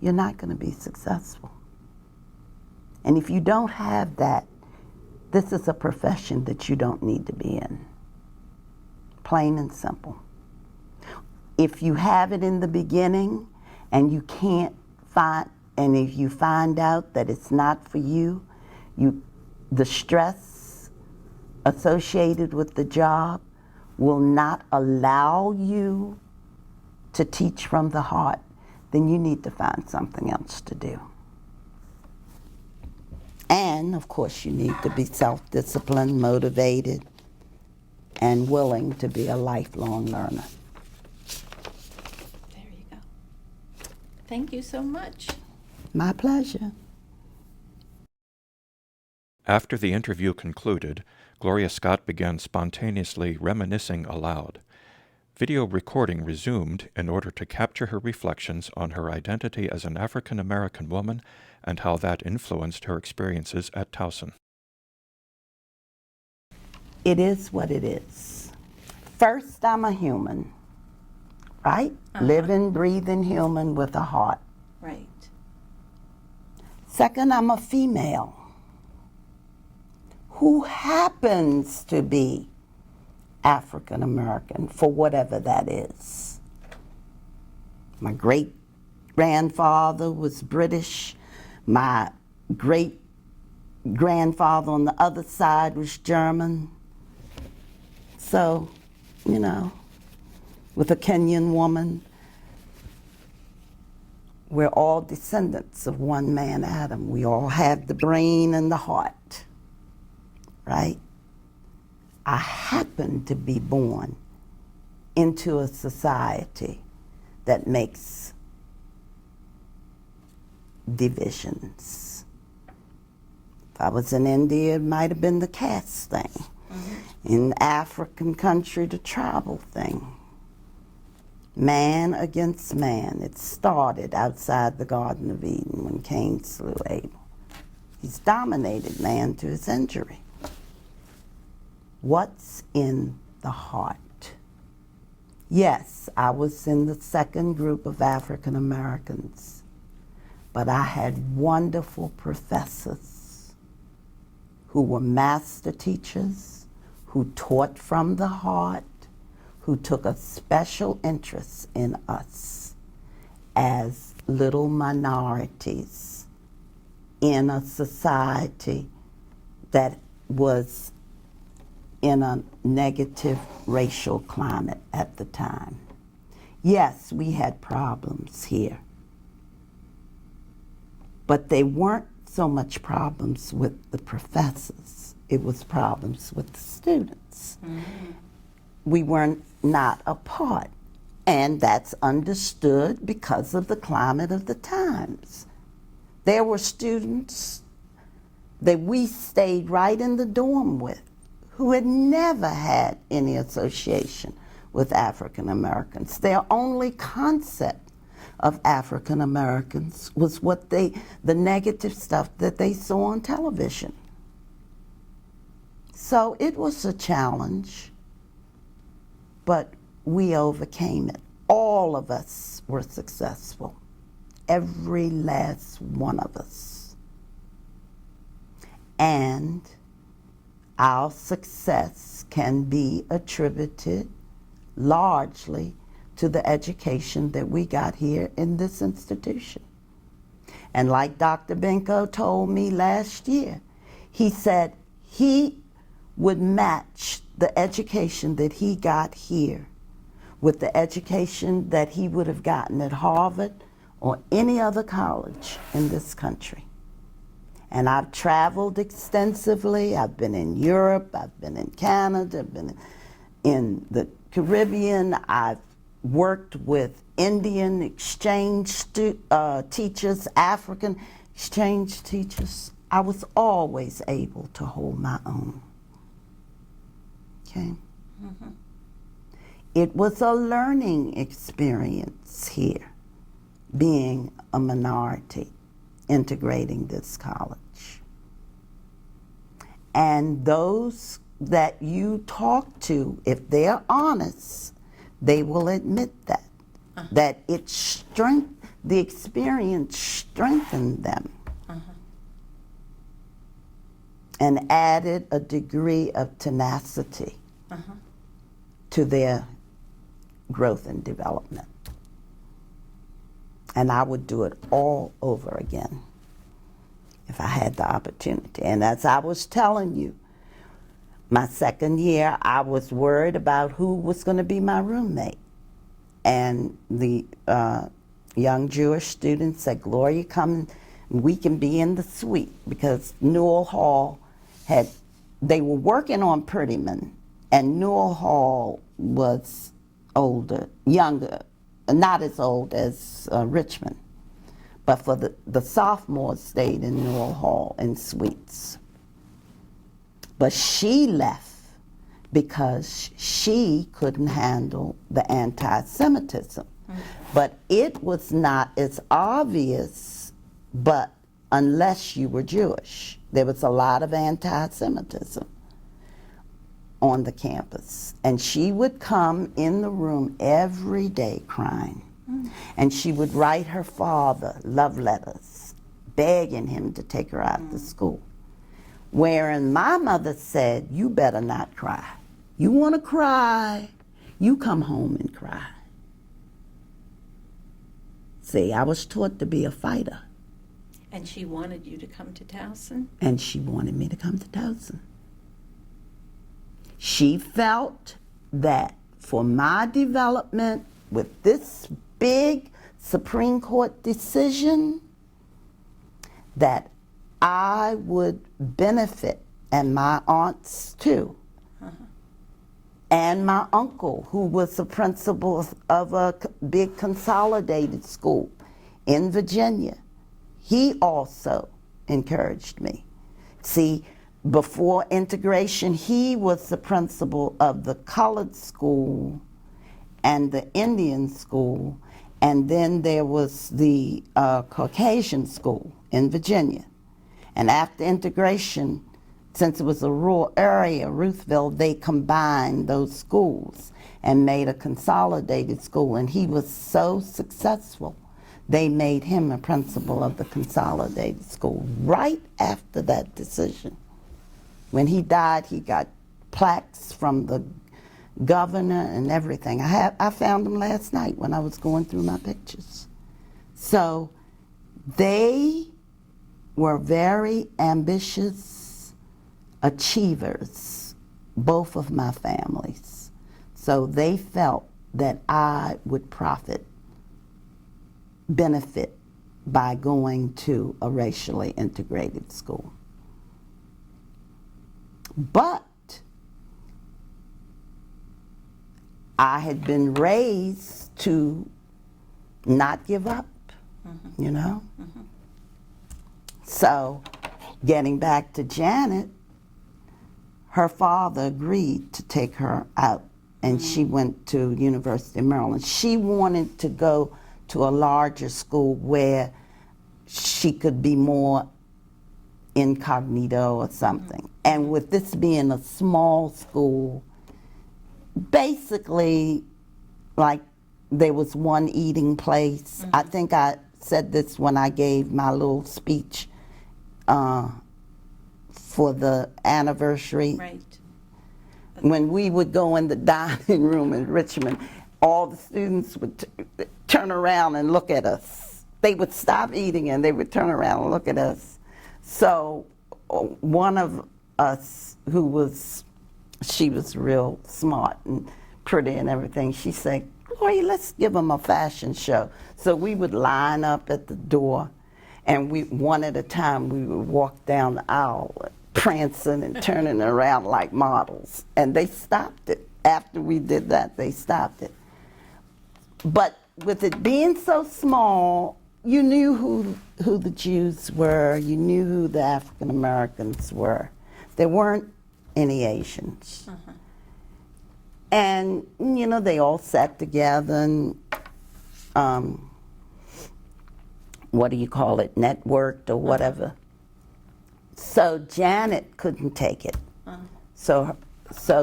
you're not going to be successful. And if you don't have that, this is a profession that you don't need to be in. Plain and simple. If you have it in the beginning and you can't find, and if you find out that it's not for you, the stress associated with the job will not allow you to teach from the heart, then you need to find something else to do. And of course you need to be self-disciplined, motivated, and willing to be a lifelong learner.
There you go. Thank you so much.
My pleasure.
After the interview concluded, Gloria Scott began spontaneously reminiscing aloud. Video recording resumed in order to capture her reflections on her identity as an African American woman and how that influenced her experiences at Towson.
It is what it is. First, I'm a human, right? Living, breathing human with a heart.
Right.
Second, I'm a female who happens to be African American, for whatever that is. My great grandfather was British. My great grandfather on the other side was German. So, you know, with a Kenyan woman, we're all descendants of one man, Adam. We all have the brain and the heart, right? I happen to be born into a society that makes divisions. If I was in India, it might have been the caste thing. In African country, the tribal thing. Man against man. It started outside the Garden of Eden when Cain slew Abel. He's dominated man to his injury. What's in the heart? Yes, I was in the second group of African Americans, but I had wonderful professors who were master teachers, who taught from the heart, who took a special interest in us as little minorities in a society that was in a negative racial climate at the time. Yes, we had problems here, but they weren't so much problems with the professors. It was problems with the students. We were not apart, and that's understood because of the climate of the times. There were students that we stayed right in the dorm with who had never had any association with African Americans. Their only concept of African Americans was the negative stuff that they saw on television. So it was a challenge, but we overcame it. All of us were successful, every last one of us. And our success can be attributed largely to the education that we got here in this institution. And like Dr. Benko told me last year, he said he would match the education that he got here with the education that he would have gotten at Harvard or any other college in this country. And I've traveled extensively. I've been in Europe, I've been in Canada, I've been in the Caribbean. I've worked with Indian exchange teachers, African exchange teachers. I was always able to hold my own. Okay? Mm-hmm. It was a learning experience here, being a minority, integrating this college. And those that you talk to, if they're honest, they will admit that, that the experience strengthened them and added a degree of tenacity to their growth and development. And I would do it all over again if I had the opportunity. And as I was telling you, my second year, I was worried about who was going to be my roommate. And the young Jewish student said, Gloria, come, we can be in the suite, because Newell Hall they were working on Prettyman, and Newell Hall was younger, not as old as Richmond. But for the sophomores stayed in Newell Hall in suites. But she left because she couldn't handle the anti-Semitism. But it was not as obvious, but unless you were Jewish, there was a lot of anti-Semitism on the campus. And she would come in the room every day crying. And she would write her father love letters, begging him to take her out to school. Wherein my mother said, you better not cry. You want to cry, you come home and cry. See, I was taught to be a fighter.
And she wanted you to come to Towson?
And she wanted me to come to Towson. She felt that for my development with this big Supreme Court decision, that I would benefit, and my aunts too, and my uncle, who was the principal of a big consolidated school in Virginia. He also encouraged me. See, before integration, he was the principal of the colored school and the Indian school, and then there was the Caucasian school in Virginia. And after integration, since it was a rural area, Ruthville, they combined those schools and made a consolidated school, and he was so successful, they made him a principal of the consolidated school right after that decision. When he died, he got plaques from the governor and everything. I found them last night when I was going through my pictures. So they were very ambitious achievers, both of my families. So they felt that I would benefit by going to a racially integrated school. But I had been raised to not give up, you know? So, getting back to Janet, her father agreed to take her out, and she went to University of Maryland. She wanted to go to a larger school where she could be more incognito or something. And with this being a small school, basically, like, there was one eating place. I think I said this when I gave my little speech for the anniversary.
Right.
When we would go in the dining room in Richmond, all the students would turn around and look at us. They would stop eating and they would turn around and look at us. So one of us she was real smart and pretty and everything, she said, Gloria, let's give them a fashion show. So we would line up at the door, and one at a time, we would walk down the aisle, prancing and turning around like models. And they stopped it. After we did that, they stopped it. But with it being so small, you knew who the Jews were, you knew who the African Americans were. There weren't any Asians. And, you know, they all sat together and, networked or whatever. So Janet couldn't take it. So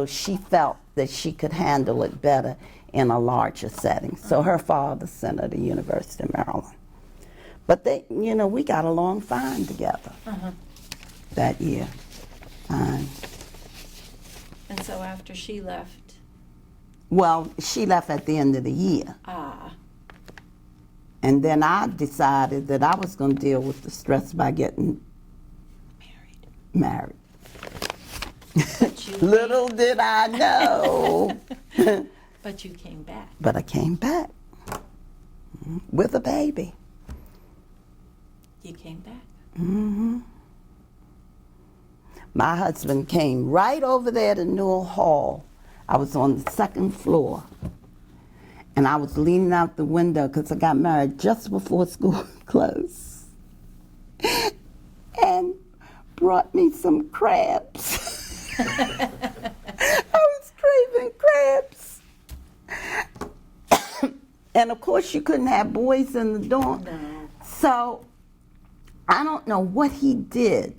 she felt that she could handle it better in a larger setting. So her father sent her to University of Maryland. But we got along fine together that year. Fine.
And so after she left?
Well, she left at the end of the year.
Ah.
And then I decided that I was going to deal with the stress by getting married. Little did I know.
But you came back.
But I came back with a baby.
You came back.
Mm-hmm. My husband came right over there to Newell Hall. I was on the second floor, and I was leaning out the window because I got married just before school closed, and brought me some crabs. I was craving crabs. And of course you couldn't have boys in the dorm.
No.
So I don't know what he did.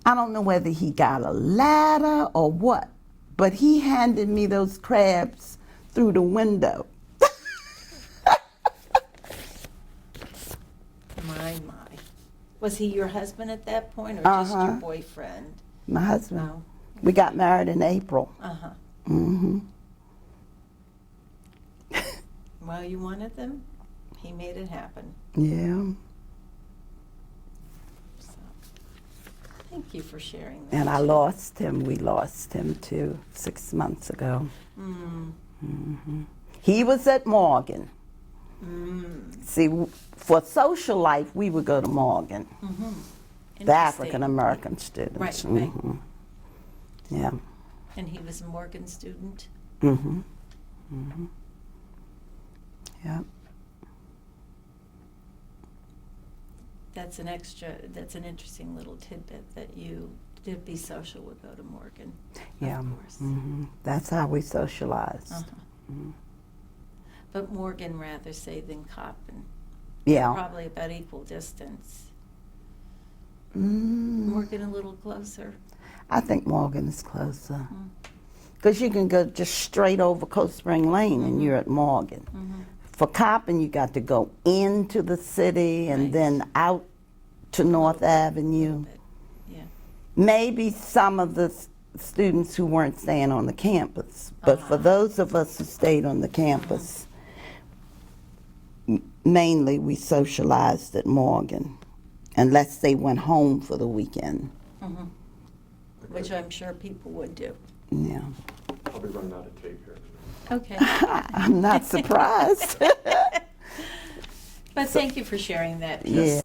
I don't know whether he got a ladder or what, but he handed me those crabs through the window.
My. Was he your husband at that point, or just your boyfriend?
My husband.
Oh.
We got married in April. Mm-hmm.
Well, you wanted them. He made it happen.
Yeah.
So, thank you for sharing that.
And I lost him. We lost him too 6 months ago. Mm-hmm. He was at Morgan. See, for social life, we would go to Morgan. The African American students.
Right.
Yeah.
And he was a Morgan student?
Yeah.
That's an interesting little tidbit that you did be social would go to Morgan.
Yeah.
Of course.
That's how we socialized.
But Morgan rather say than Coppin.
Yeah.
Probably about equal distance. Morgan a little closer.
I think Morgan is closer. Because you can go just straight over Coast Spring Lane and you're at Morgan. For Coppin, you got to go into the city and then out to North Avenue.
Yeah.
Maybe some of the students who weren't staying on the campus. But for those of us who stayed on the campus, mainly we socialized at Morgan, unless they went home for the weekend.
Which I'm sure people would do.
Yeah.
I'll be running out of tape here.
Okay.
I'm not surprised.
But thank you for sharing that piece.
Yeah.